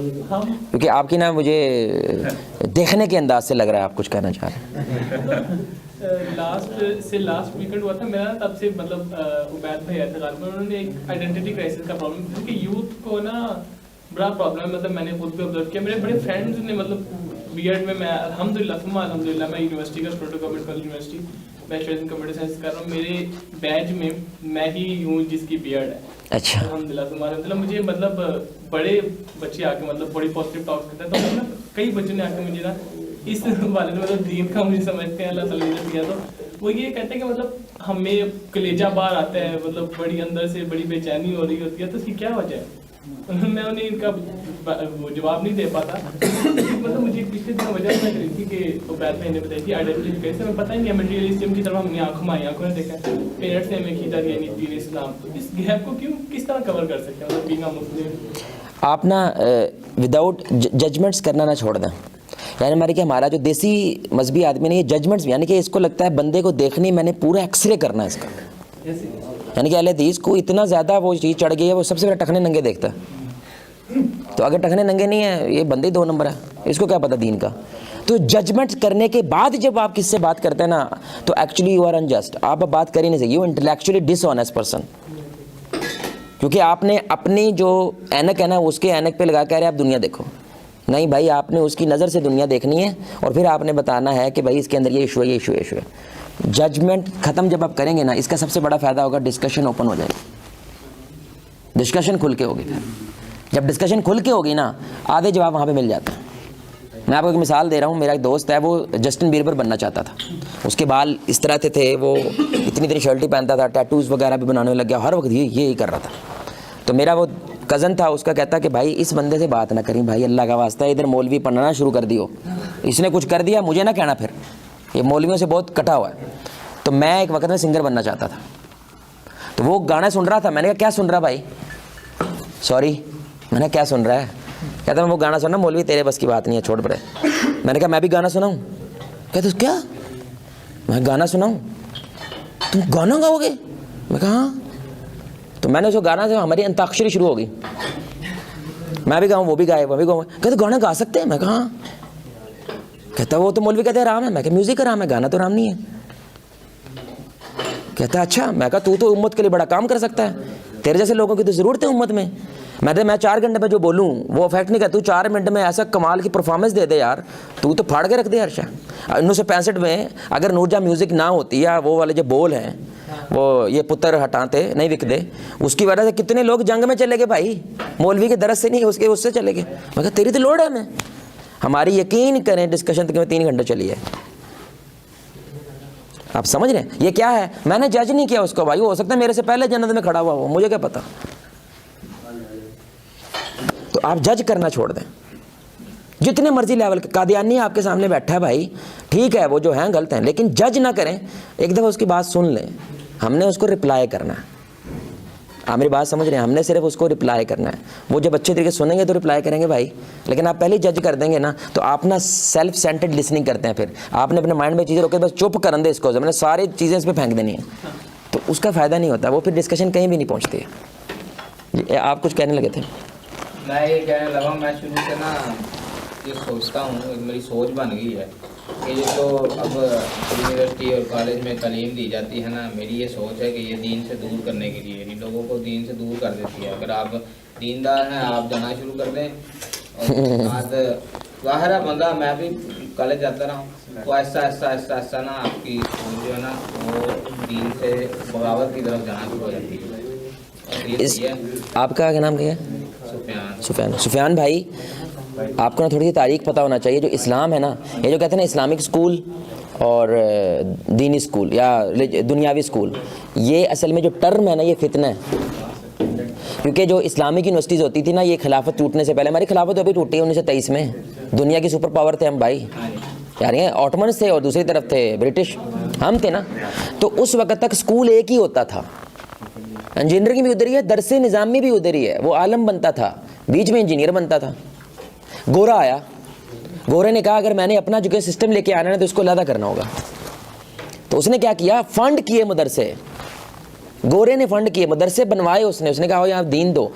کیونکہ آپ کی نا مجھے دیکھنے کے انداز سے لگ رہا ہے آپ کچھ کہنا چاہ رہے ہیں. لاسٹ ویکنڈ ہوا تھا میرا, تب سے مطلب عبید بھائی آئے تھے غالباً, انہوں نے ایک آئیڈینٹی کرائسس کا پرابلم, کیونکہ یوتھ کو نا بڑا پرابلم ہے. مطلب میں نے خود بھی آبزرو کیا, میرے بڑے فرینڈز نے مطلب بی ایڈ میں الحمدللہ میں یونیورسٹی کا student government college university bachelor in computer science کر رہا ہوں. میرے بیچ میں ہی ہوں جس کی بی ایڈ ہے. اچھا الحمدللہ مجھے مطلب بڑے بچے آ کے مطلب بڑی پازیٹیو ٹاکس کرتے ہیں. تو مطلب کئی بچوں نے آ کے مجھے نا اس والے نے مطلب دین کا مجھے سمجھتے ہیں, اللہ تعالیٰ نے دیا. تو وہ یہ کہتے ہیں کہ مطلب ہمیں کلیجہ باہر آتا ہے, مطلب بڑی اندر سے بڑی بے چینی ہو رہی ہوتی ہے, تو اس کی کیا وجہ ہے؟ میں انہیں ان کا جواب نہیں دے پاتا. مطلب مجھے پچھلے دن وجہ میں کری تھی کہ عبید بھائی نے بتائی تھی آئیڈینٹی کیسے, ہمیں پتہ ہی نہیں ہے مٹیریلزم کی طرف ہم نے آنکھوں نے دیکھا, پیرنٹس نے ہمیں کھینچا دیا نہیں دین اسلام. تو اس گیپ کو کیوں کس طرح کور کر سکتے ہیں, مطلب بینگ اے مسلم؟ آپ نا وداؤٹ ججمنٹس کرنا نہ چھوڑ دیں. یعنی ہمارے کہ ہمارا جو دیسی مذہبی آدمی نے یہ ججمنٹس, یعنی کہ اس کو لگتا ہے بندے کو دیکھنی میں نے پورا ایکس رے کرنا ہے اس کا. یعنی کہ اہل حدیث کو اتنا زیادہ وہ چیز چڑھ گئی ہے, وہ سب سے پہلے ٹخنے ننگے دیکھتا ہے. تو اگر ٹخنے ننگے نہیں ہیں, یہ بندے 2 نمبر ہے, اس کو کیا پتہ دین کا. تو ججمنٹ کرنے کے بعد جب آپ کس سے بات کرتے ہیں نا, تو ایکچولی یو آر انجسٹ. آپ اب بات کر ہی نہیں سکتے, you intellectually dishonest person. کیونکہ آپ نے اپنی جو اینک ہے نا, اس کے اینک پہ لگا کہہ رہے آپ دنیا دیکھو. نہیں بھائی, آپ نے اس کی نظر سے دنیا دیکھنی ہے, اور پھر آپ نے بتانا ہے کہ بھائی اس کے اندر یہ ایشو ہے, یہ ایشو ہے, ایشو ہے. ججمنٹ ختم جب آپ کریں گے نا, اس کا سب سے بڑا فائدہ ہوگا ڈسکشن اوپن ہو جائے گی, ڈسکشن کھل کے ہوگی. جب ڈسکشن کھل کے ہوگی نا, آدھے جواب وہاں پہ مل جاتے ہیں. میں آپ کو ایک مثال دے رہا ہوں. میرا ایک دوست ہے, وہ جسٹن بیبر بننا چاہتا تھا. اس کے بال اس طرح تھے, وہ اتنی اتنی شرٹیں پہنتا تھا, ٹیٹوز وغیرہ بھی بنانے لگ گیا, ہر وقت یہی کر رہا تھا. تو میرا وہ کزن تھا, اس کا کہتا کہ بھائی اس بندے سے بات نہ کریں بھائی, اللہ کا واسطہ ہے, ادھر مولوی پڑھنا شروع کر دیو, اس نے کچھ کر دیا مجھے نہ کہنا, پھر یہ مولویوں سے بہت کٹا ہوا ہے. تو میں ایک وقت میں سنگر بننا چاہتا تھا. تو وہ گانا سن رہا تھا, میں نے کہا کیا سن رہا بھائی, سوری میں نے کیا سن رہا ہے, کہتا میں وہ گانا سننا, مولوی تیرے بس کی بات نہیں ہے, چھوڑ پڑے. میں نے کہا میں بھی گانا سناؤں, کہتے کیا, میں گانا سناؤں, تم گانا گاؤ گے, میں کہا ہاں. تو میں نے اس کو گانا سے ہماری انتاکشری شروع ہو گئی, میں بھی گاؤں وہ بھی گائے, وہ بھی گاؤں. کہتے گانا گا سکتے ہیں, میں کہا ہاں. کہتا وہ تو مولوی کہتے ہیں رام ہے, میں کہا میوزک رام ہے, گانا تو رام نہیں ہے. کہتا اچھا, میں کہا تو امت کے لیے بڑا کام کر سکتا ہے, تیرے جیسے لوگوں کی تو ضرورت ہے امت میں. میں 4 گھنٹے میں جو بولوں وہ افیکٹ نہیں کرتا, تو 4 منٹ میں ایسا کمال کی پرفارمنس دے دے یار, تو پھاڑ کے رکھ دے ہر شے. 1965 میں اگر نور جہاں میوزک نہ ہوتی, یا وہ والے جو بول ہیں وہ یہ پتر ہٹاتے نہیں وک دے, اس کی وجہ سے کتنے لوگ جنگ میں چلے گئے بھائی, مولوی کے درس سے نہیں, اس سے چلے گئے. میں کہا تیری تو لوڑ ہے ہمیں. ہماری یقین کریں ڈسکشن تک میں 3 گھنٹے چلی ہے. آپ سمجھ رہے ہیں یہ کیا ہے؟ میں نے جج نہیں کیا اس کو بھائی, ہو سکتا ہے میرے سے پہلے جنت میں کھڑا ہوا ہو, مجھے کیا پتا. تو آپ جج کرنا چھوڑ دیں. جتنے مرضی لیول کے قادیانی آپ کے سامنے بیٹھا ہے بھائی, ٹھیک ہے وہ جو ہیں غلط ہیں, لیکن جج نہ کریں. ایک دفعہ اس کی بات سن لیں, ہم نے اس کو رپلائی کرنا ہے. آپ میری بات سمجھ رہے ہیں, ہم نے صرف اس کو رپلائی کرنا ہے. وہ جب اچھے طریقے سنیں گے تو رپلائی کریں گے بھائی, لیکن آپ پہلے جج کر دیں گے نا, تو آپ نا سیلف سینٹرڈ لسننگ کرتے ہیں. پھر آپ نے اپنے مائنڈ میں چیزیں روکے, بس چپ کرن دے اس کو, میں نے ساری چیزیں اس پہ پھینک دینی ہیں, تو اس کا فائدہ نہیں ہوتا, وہ پھر ڈسکشن کہیں بھی نہیں پہنچتی ہے. آپ کچھ کہنے لگے تھے؟ میں یہ کہنے لگا, میں شروع سے نا یہ سوچتا ہوں, میری سوچ بن گئی ہے کہ یہ تو اب یونیورسٹی اور کالج میں تعلیم دی جاتی ہے نا, میری یہ سوچ ہے کہ یہ دین سے دور کرنے کے لیے, یعنی لوگوں کو دین سے دور کر دیتی ہے. اگر آپ دیندار ہیں آپ جانا شروع کر دیں, اور اس کے بعد ظاہر ہے بندہ, میں بھی کالج جاتا رہا ہوں, تو ایسا ایسا نا آپ کی سوچ جو ہے نا وہ دین سے بغاوت کی طرف جانا شروع ہو جاتی ہے. آپ کا کیا نام کیا ہے؟ سفیان بھائی, آپ کو نا تھوڑی سی تاریخ پتہ ہونا چاہیے. جو اسلام ہے نا, یہ جو کہتے ہیں نا اسلامک اسکول اور دینی اسکول یا دنیاوی اسکول, یہ اصل میں جو ٹرم ہے نا, یہ فتنہ ہے. کیونکہ جو اسلامک یونیورسٹیز ہوتی تھی نا, یہ خلافت ٹوٹنے سے پہلے, ہماری خلافت ابھی ٹوٹی ہے 1923 میں, دنیا کی سپر پاور تھے ہم بھائی, یعنی آٹمنس تھے اور دوسری طرف تھے برٹش, ہم تھے نا. تو اس وقت تک اسکول ایک ہی ہوتا تھا, انجینئرنگ بھی ادھر ہی ہے, درس نظامی بھی ادھر ہی ہے. وہ عالم بنتا تھا, بیچ میں انجینئر بنتا تھا. گورا آیا, گورے نے کہا اگر میں نے اپنا ایجوکیشن سسٹم لے کے آنا ہے تو اس کو علیحدہ کرنا ہوگا. تو اس نے کیا کیا, فنڈ کیے مدرسے, گورے نے فنڈ کیے مدرسے بنوائے. اس نے کہا یار دین دو.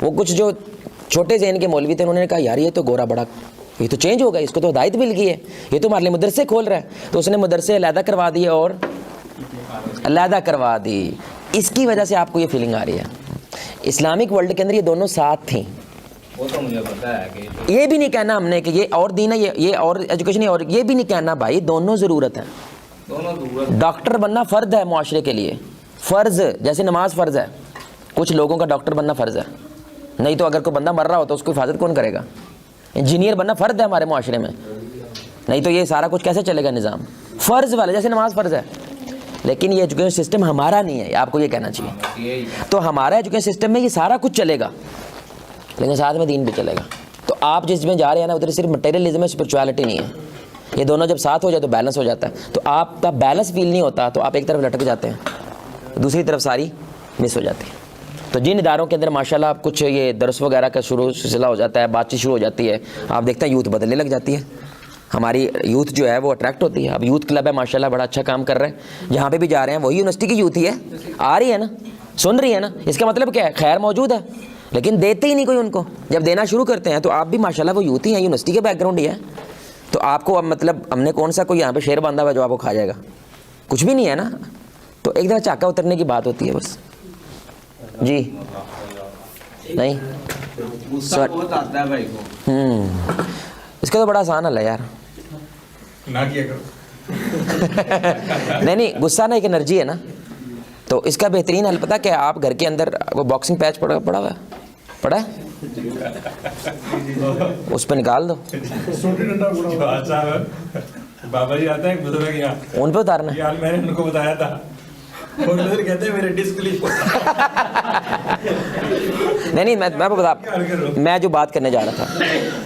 وہ کچھ جو چھوٹے ذہن کے مولوی تھے, انہوں نے کہا یار یہ تو گورا بڑا, یہ تو چینج ہو گیا, اس کو تو ہدایت مل گئی ہے, یہ تو ہمارے لیے مدرسے کھول رہا ہے. تو اس نے مدرسے علیحدہ کروا دیے اور علیحدہ کروا دی. اس کی وجہ سے آپ کو یہ فیلنگ آ رہی ہے. اسلامک ورلڈ کے اندر یہ دونوں ساتھ تھیں. وہ تو مجھے پتا ہے کہ یہ بھی نہیں کہنا ہم نے کہ یہ اور دین ہے, یہ اور ایجوکیشن ہے, اور یہ بھی نہیں کہنا بھائی دونوں ضرورت ہے. دونوں ضرورت. ڈاکٹر بننا فرض ہے معاشرے کے لیے, فرض, جیسے نماز فرض ہے, کچھ لوگوں کا ڈاکٹر بننا فرض ہے. نہیں تو اگر کوئی بندہ مر رہا ہو تو اس کو حفاظت کون کرے گا؟ انجینئر بننا فرض ہے ہمارے معاشرے میں, نہیں تو یہ سارا کچھ کیسے چلے گا نظام؟ فرض والا, جیسے نماز فرض ہے. لیکن یہ ایجوکیشن سسٹم ہمارا نہیں ہے, آپ کو یہ کہنا چاہیے. تو ہمارا ایجوکیشن سسٹم میں یہ سارا کچھ چلے گا, لیکن ساتھ میں دین بھی چلے گا. تو آپ جس میں جا رہے ہیں نا ادھر صرف مٹیریلزم ہے, اسپرچویلٹی نہیں ہے. یہ دونوں جب ساتھ ہو جائے تو بیلنس ہو جاتا ہے. تو آپ کا بیلنس فیل نہیں ہوتا تو آپ ایک طرف لٹک جاتے ہیں, دوسری طرف ساری مس ہو جاتی ہے. تو جن اداروں کے اندر ماشاءاللہ آپ کچھ یہ درس وغیرہ کا سلسلہ ہو جاتا ہے, بات چیت شروع ہو جاتی ہے, آپ دیکھتے ہیں یوتھ بدلنے لگ جاتی ہے. ہماری یوتھ جو ہے وہ اٹریکٹ ہوتی ہے. اب یوتھ کلب ہے ماشاءاللہ, بڑا اچھا کام کر رہے ہیں. جہاں پہ بھی جا رہے ہیں وہی یونیورسٹی کی یوتھ ہی ہے, آ رہی ہے نا, سن رہی ہے نا. اس کا مطلب کیا ہے؟ خیر موجود ہے, لیکن دیتے ہی نہیں کوئی ان کو. جب دینا شروع کرتے ہیں تو آپ بھی ماشاءاللہ وہ یوتھ ہی ہیں, یونیورسٹی کے بیک گراؤنڈ ہی ہے. تو آپ کو اب مطلب ہم نے کون سا کوئی یہاں پہ شیر باندھا ہوا جو آپ کو کھا جائے گا؟ کچھ بھی نہیں ہے نا. تو ایک دفعہ چاکا اترنے کی بات ہوتی ہے بس. جی نہیں غصہ بہت آتا ہے بھائی کو. اس کا تو بڑا آسان حل ہے یار, نہ کیا کرو. نہیں غصہ نا ایک انرجی ہے نا. تو اس کا بہترین حل پتہ کہ آپ گھر کے اندر وہ باکسنگ پیچ پڑا ہوا ہے, اس پہ نکال دو, بابا جی آتے ہیں بزرگ یہاں, ان پہ اتارنا ہے. یہ حال میں نے ان کو بتایا تھا, اور ادھر کہتے ہیں میرے ڈسک لیک. نہیں میں جو بات کرنے جا رہا تھا,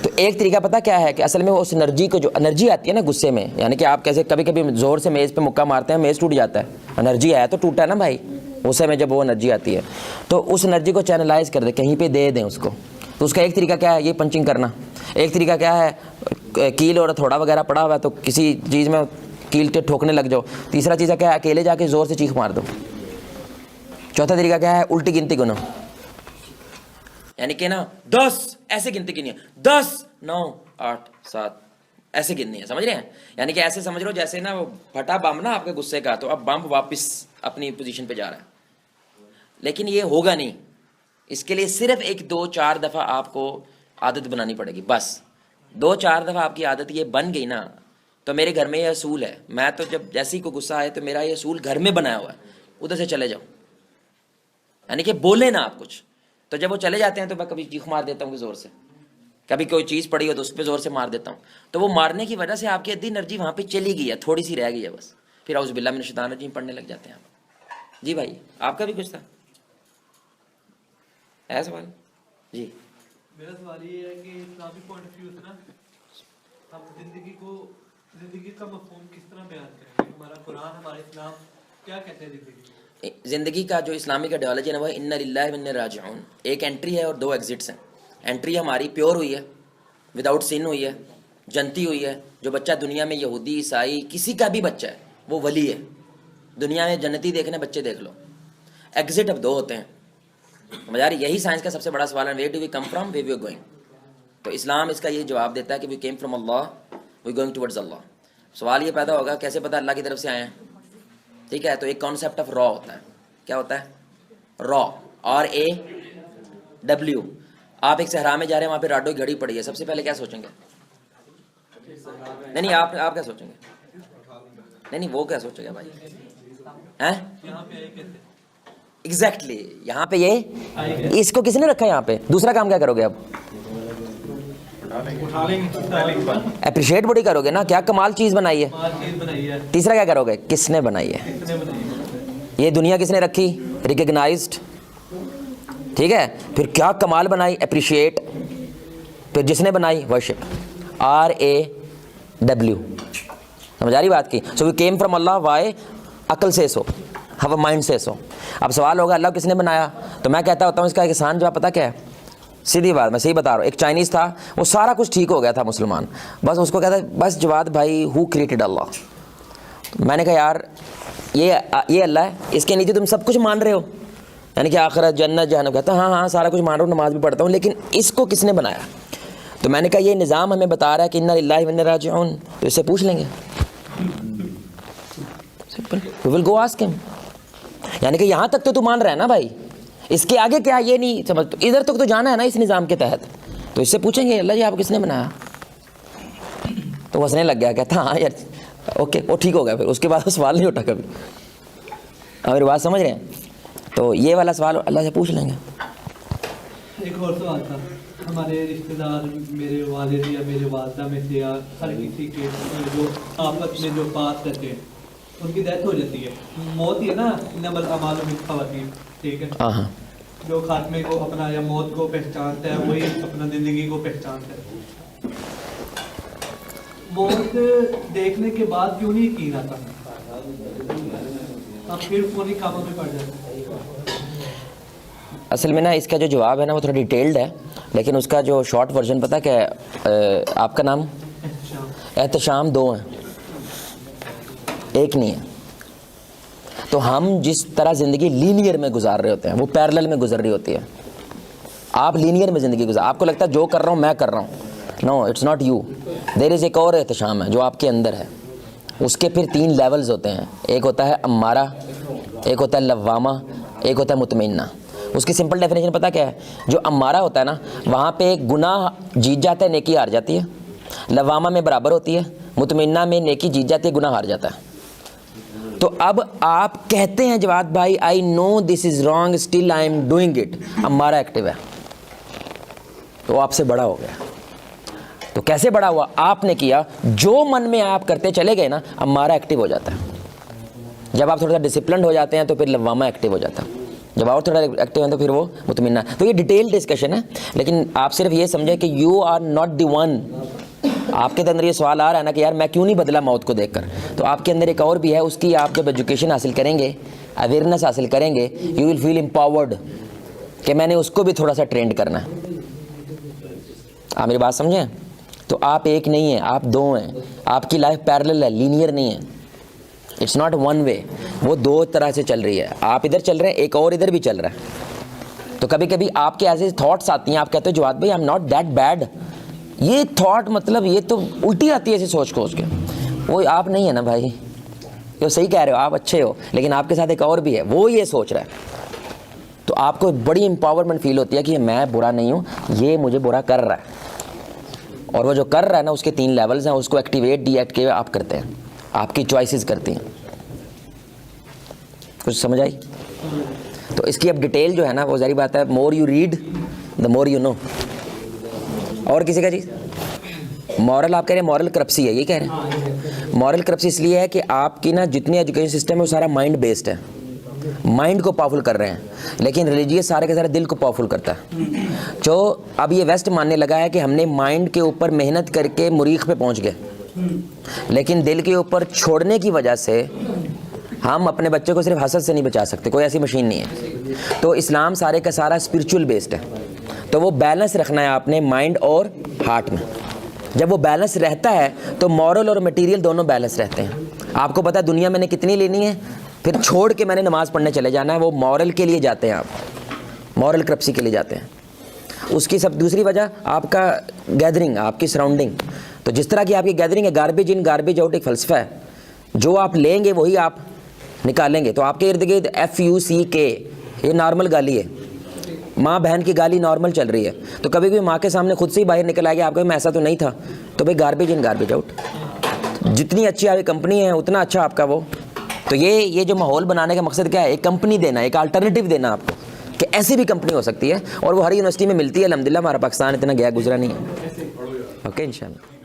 تو ایک طریقہ پتہ کیا ہے کہ اصل میں اس انرجی کو, جو انرجی آتی ہے نا غصے میں, یعنی کہ آپ کیسے کبھی کبھی زور سے میز پہ مکہ مارتے ہیں, میز ٹوٹ جاتا ہے, انرجی آیا تو ٹوٹا ہے نا بھائی. غصے میں جب وہ انرجی آتی ہے تو اس انرجی کو چینلائز کر دیں, کہیں پہ دے دیں اس کو. تو اس کا ایک طریقہ کیا ہے؟ یہ پنچنگ کرنا. ایک طریقہ کیا ہے؟ کیل اور تھوڑا وغیرہ پڑا ہوا ہے تو کسی چیز میں کیل کے ٹھوکنے لگ جاؤ. تیسرا چیز کیا ہے؟ اکیلے جا کے زور سے چیخ مار دو. چوتھا طریقہ کیا ہے؟ الٹی گنتی گنو, یعنی کہ نا 10 ایسے گنتی گنی ہے, 10 9 8 7 ایسے گننی ہے, سمجھ رہے ہیں؟ یعنی کہ ایسے سمجھ لو جیسے نا وہ پھٹا بم نا آپ کے غصے کا, تو اب بم واپس اپنی پوزیشن پہ جا رہا ہے. لیکن یہ ہوگا نہیں, اس کے لیے صرف 1 2 4 دفعہ آپ کو عادت بنانی پڑے گی. بس 2 4 دفعہ آپ کی عادت یہ بن گئی نا, تو میرے گھر میں یہ اصول ہے, میں تو جب جیسے ہی کوئی غصہ آئے تو میرا یہ اصول گھر میں بنایا ہوا ہے, ادھر سے چلے جاؤ, یعنی کہ بولے نا آپ کچھ. تو جب وہ چلے جاتے ہیں تو میں کبھی چیخ مار دیتا ہوں زور سے, کبھی کوئی چیز پڑی ہو تو اس پہ زور سے مار دیتا ہوں. تو وہ مارنے کی وجہ سے آپ کی ادھی انرجی وہاں پہ چلی گئی ہے, تھوڑی سی رہ گئی ہے بس. پھر اعوذ باللہ من الشیطان الرجیم پڑھنے لگ جاتے ہیں آپ. جی بھائی آپ کا بھی کچھ تھا ہے سوال؟ جی میرا سوال یہ ہے کہ اسلامی پوائنٹ آف ویو سے نا ہم زندگی کا مفہوم کس طرح بیان کریں گے؟ ہمارا قرآن, ہمارا اسلام کیا کہتے ہیں زندگی؟ زندگی کا جو اسلامک آئیڈیالوجی ہے نا وہ انا للہ و انا راجعون. ایک انٹری ہے اور 2 ایگزٹس ہیں. انٹری ہماری پیور ہوئی ہے, وداؤٹ سن ہوئی ہے, جنتی ہوئی ہے. جو بچہ دنیا میں یہودی عیسائی کسی کا بھی بچہ ہے وہ ولی ہے. دنیا میں جنتی دیکھنے بچے دیکھ لو. ایگزٹ اب 2 ہوتے ہیں. مجھے یہی سائنس کا سب سے بڑا سوال ہے, where do we come from, where we are going. تو اسلام اس کا یہ جواب دیتا ہے کہ we came from Allah, we going towards Allah. سوال یہ پیدا ہوگا کیسے پتہ اللہ کی طرف سے آئے ہیں؟ ٹھیک ہے, تو ایک کانسیپٹ آف را ہوتا ہے. کیا ہوتا ہے؟ را, RAW. آپ ایک صحرا میں جا رہے ہیں, وہاں پہ راڈو کی گھڑی پڑی ہے, سب سے پہلے کیا سوچیں گے؟ نہیں آپ کیا سوچیں گے؟ نہیں وہ کیا سوچیں گے بھائی؟ ایگزیکٹلی یہاں پہ یہ اس کو کس نے رکھا ہے یہاں پہ؟ دوسرا کام کیا کرو گے اب؟ اپریشیٹ بڑی کرو گے نا, کیا کمال چیز بنائی ہے. تیسرا کیا کرو گے؟ کس نے بنائی ہے, یہ دنیا کس نے رکھی, ریکگنائزڈ. ٹھیک ہے, پھر کیا کمال بنائی, اپریشیٹ. پھر جس نے بنائی ورشپ, RAW. سمجھ آ رہی بات کی؟ سو وی کیم فرام اللہ, وائے عقل سے سو, ہو مائنڈ سے سو. اب سوال ہوگا اللہ کس نے بنایا, تو میں کہتا ہوتا ہوں اس کا احسان جواب پتہ کیا ہے؟ سیدھی بات میں صحیح بتا رہا ہوں. ایک چائنیز تھا, وہ سارا کچھ ٹھیک ہو گیا تھا مسلمان, بس اس کو کہتا ہے بس جواد بھائی ہو کریٹڈ اللہ. میں نے کہا یار یہ اللہ ہے, اس کے نیچے تم سب کچھ مان رہے ہو, یعنی کہ آخرت جنت جہنم کہتا ہاں ہاں سارا کچھ مان رہا ہوں, نماز بھی پڑھتا ہوں, لیکن اس کو کس نے بنایا؟ تو میں نے کہا یہ نظام ہمیں بتا رہا ہے کہ انا للہ و انا راجعون, تو اس سے پوچھ لیں گے, we will go ask him. یعنی کہ یہاں تک تو مان رہا ہے نا بھائی, اس کے آگے کیا یہ نہیں سمجھ, ادھر تک تو جانا ہے نا اس نظام کے تحت, تو اس سے پوچھیں گے اللہ جی آپ کس نے بنایا؟ تو وہ ہنسنے لگ گیا, کہتا ہاں یار اوکے, وہ ٹھیک ہو گیا, پھر اس کے بعد سوال نہیں اٹھا کبھی. آپ میری بات سمجھ رہے ہیں؟ تو یہ والا سوال اللہ سے پوچھ لیں گے. ایک اور سوال تھا, ہمارے رشتہ دار میرے والد یا میرے والدہ میں سے یا ہر کسی کے جو آپس میں جو پاس رہتے ہیں ان کی ڈیتھ ہو جاتی ہے, موت ہی ہے نا انما الاعمال بالخواتیم, ٹھیک ہے, ہاں جو خاتمے کو اپنا یا موت کو پہچانتا ہے وہی اپنا زندگی کو پہچانتا ہے. موت دیکھنے کے بعد کیوں نہیں یقین آتا, آپ پھر پوری کاموں میں پڑ جاتے ہیں؟ اصل میں نا اس کا جو جواب ہے نا وہ تھوڑا ڈیٹیلڈ ہے, لیکن اس کا جو شارٹ ورژن پتہ کیا ہے؟ آپ کا نام احتشام, 2 ہیں, ایک نہیں ہے. تو ہم جس طرح زندگی لینئر میں گزار رہے ہوتے ہیں وہ پیرلل میں گزر رہی ہوتی ہے. آپ لینئر میں زندگی گزار, آپ کو لگتا ہے جو کر رہا ہوں میں کر رہا ہوں, نو اٹس ناٹ یو, دیر از ایک اور احتشام ہے جو آپ کے اندر ہے. اس کے پھر 3 لیولز ہوتے ہیں, ایک ہوتا ہے امارہ, ایک ہوتا ہے لوامہ, ایک ہوتا ہے مطمئنہ. اس کی سمپل ڈیفینیشن پتہ کیا ہے؟ جو امارہ ہوتا ہے نا وہاں پہ ایک گناہ جیت جاتا ہے, نیکی ہار جاتی ہے. لوامہ میں برابر ہوتی ہے, مطمئنہ میں نیکی جیت جاتی ہے, گناہ ہار جاتا ہے. تو اب آپ کہتے ہیں جواد بھائی I know this is wrong still I am doing it, امارہ ایکٹیو ہے, تو آپ سے بڑا ہو گیا. تو کیسے بڑا ہوا؟ آپ نے کیا, جو من میں آپ کرتے چلے گئے نا امارہ ایکٹیو ہو جاتا ہے. جب آپ تھوڑا سا ڈسپلنڈ ہو جاتے ہیں تو پھر لوامہ ایکٹیو ہو جاتا ہے, جب اور تھوڑا ایکٹیو ہیں تو پھر وہ مطمئنہ. تو یہ ڈیٹیل ڈسکشن ہے, لیکن آپ صرف یہ سمجھیں کہ you are not the one. آپ کے اندر یہ سوال آ رہا ہے نا کہ یار میں کیوں نہیں بدلا موت کو دیکھ کر, تو آپ کے اندر ایک اور بھی ہے, اس کی آپ جب ایجوکیشن حاصل کریں گے, اویئرنیس حاصل کریں گے, یو ول فیل امپاورڈ کہ میں نے اس کو بھی تھوڑا سا ٹرینڈ کرنا ہے. آپ میری بات سمجھیں؟ تو آپ ایک نہیں ہیں, آپ 2 ہیں. آپ کی لائف پیرلل ہے, لینئر نہیں ہے, اٹس ناٹ ون وے, وہ 2 طرح سے چل رہی ہے. آپ ادھر چل رہے ہیں, ایک اور ادھر بھی چل رہا ہے. تو کبھی کبھی آپ کے ایسے تھاٹس آتی ہیں, آپ کہتے ہو جواد بھائی I am not that bad, یہ تھاٹ مطلب یہ تو الٹی آتی ہے ایسے سوچ کو اس کے, وہ آپ نہیں ہے نا بھائی, یہ صحیح کہہ رہے ہو, آپ اچھے ہو, لیکن آپ کے ساتھ ایک اور بھی ہے وہ یہ سوچ رہا ہے. تو آپ کو بڑی امپاورمنٹ فیل ہوتی ہے کہ میں برا نہیں ہوں, یہ مجھے برا کر رہا ہے. اور وہ جو کر رہا ہے نا اس کے 3 لیولز ہیں, اس کو ایکٹیویٹ ڈی ایکٹیویٹ آپ کرتے ہیں, آپ کی چوائسیز کرتی ہیں. کچھ سمجھ آئی؟ تو اس کی اب ڈیٹیل جو ہے نا وہ ظاہر بات ہے, more you read the more you know. اور کسی کا چیز مورل آپ کہہ رہے ہیں, مورل کرپسی ہے یہ کہہ رہے ہیں. مورل کرپسی اس لیے ہے کہ آپ کی نا جتنی ایجوکیشن سسٹم ہے وہ سارا مائنڈ بیسڈ ہے, مائنڈ کو پاورفل کر رہے ہیں, لیکن ریلیجیس سارے کے سارے دل کو پاورفل کرتا ہے. جو اب یہ ویسٹ ماننے لگا ہے کہ ہم نے مائنڈ کے اوپر محنت کر کے مریخ پہ پہنچ گئے, لیکن دل کے اوپر چھوڑنے کی وجہ سے ہم اپنے بچے کو صرف حسد سے نہیں بچا سکتے, کوئی ایسی مشین نہیں ہے. تو اسلام سارے کا سارا اسپرچول بیسڈ ہے, تو وہ بیلنس رکھنا ہے آپ نے مائنڈ اور ہارٹ میں. جب وہ بیلنس رہتا ہے تو مورل اور میٹیریل دونوں بیلنس رہتے ہیں. آپ کو پتہ ہے دنیا میں نے کتنی لینی ہے, پھر چھوڑ کے میں نے نماز پڑھنے چلے جانا ہے, وہ مورل کے لیے جاتے ہیں, آپ مورل کرپسی کے لیے جاتے ہیں. اس کی سب دوسری وجہ آپ کا گیدرنگ, آپ کی سراؤنڈنگ. تو جس طرح کی آپ کی گیدرنگ ہے, گاربیج ان گاربیج آؤٹ ایک فلسفہ ہے, جو آپ لیں گے وہی آپ نکالیں گے. تو آپ کے ارد گرد FUCK یہ نارمل گالی ہے, ماں بہن کی گالی نارمل چل رہی ہے. تو کبھی بھی ماں کے سامنے خود سے ہی باہر نکل آئے گا آپ کو میں ایسا تو نہیں تھا, تو بھائی گاربیج ان گاربیج آؤٹ. جتنی اچھی آپ کی کمپنی ہے اتنا اچھا آپ کا وہ. تو یہ جو ماحول بنانے کا مقصد کیا ہے, ایک کمپنی دینا, ایک الٹرنیٹیو دینا آپ کو کہ ایسی بھی کمپنی ہو سکتی ہے, اور وہ ہر یونیورسٹی میں ملتی ہے. الحمدللہ ہمارا پاکستان اتنا گیا گزرا نہیں ہے. اوکے انشاءاللہ.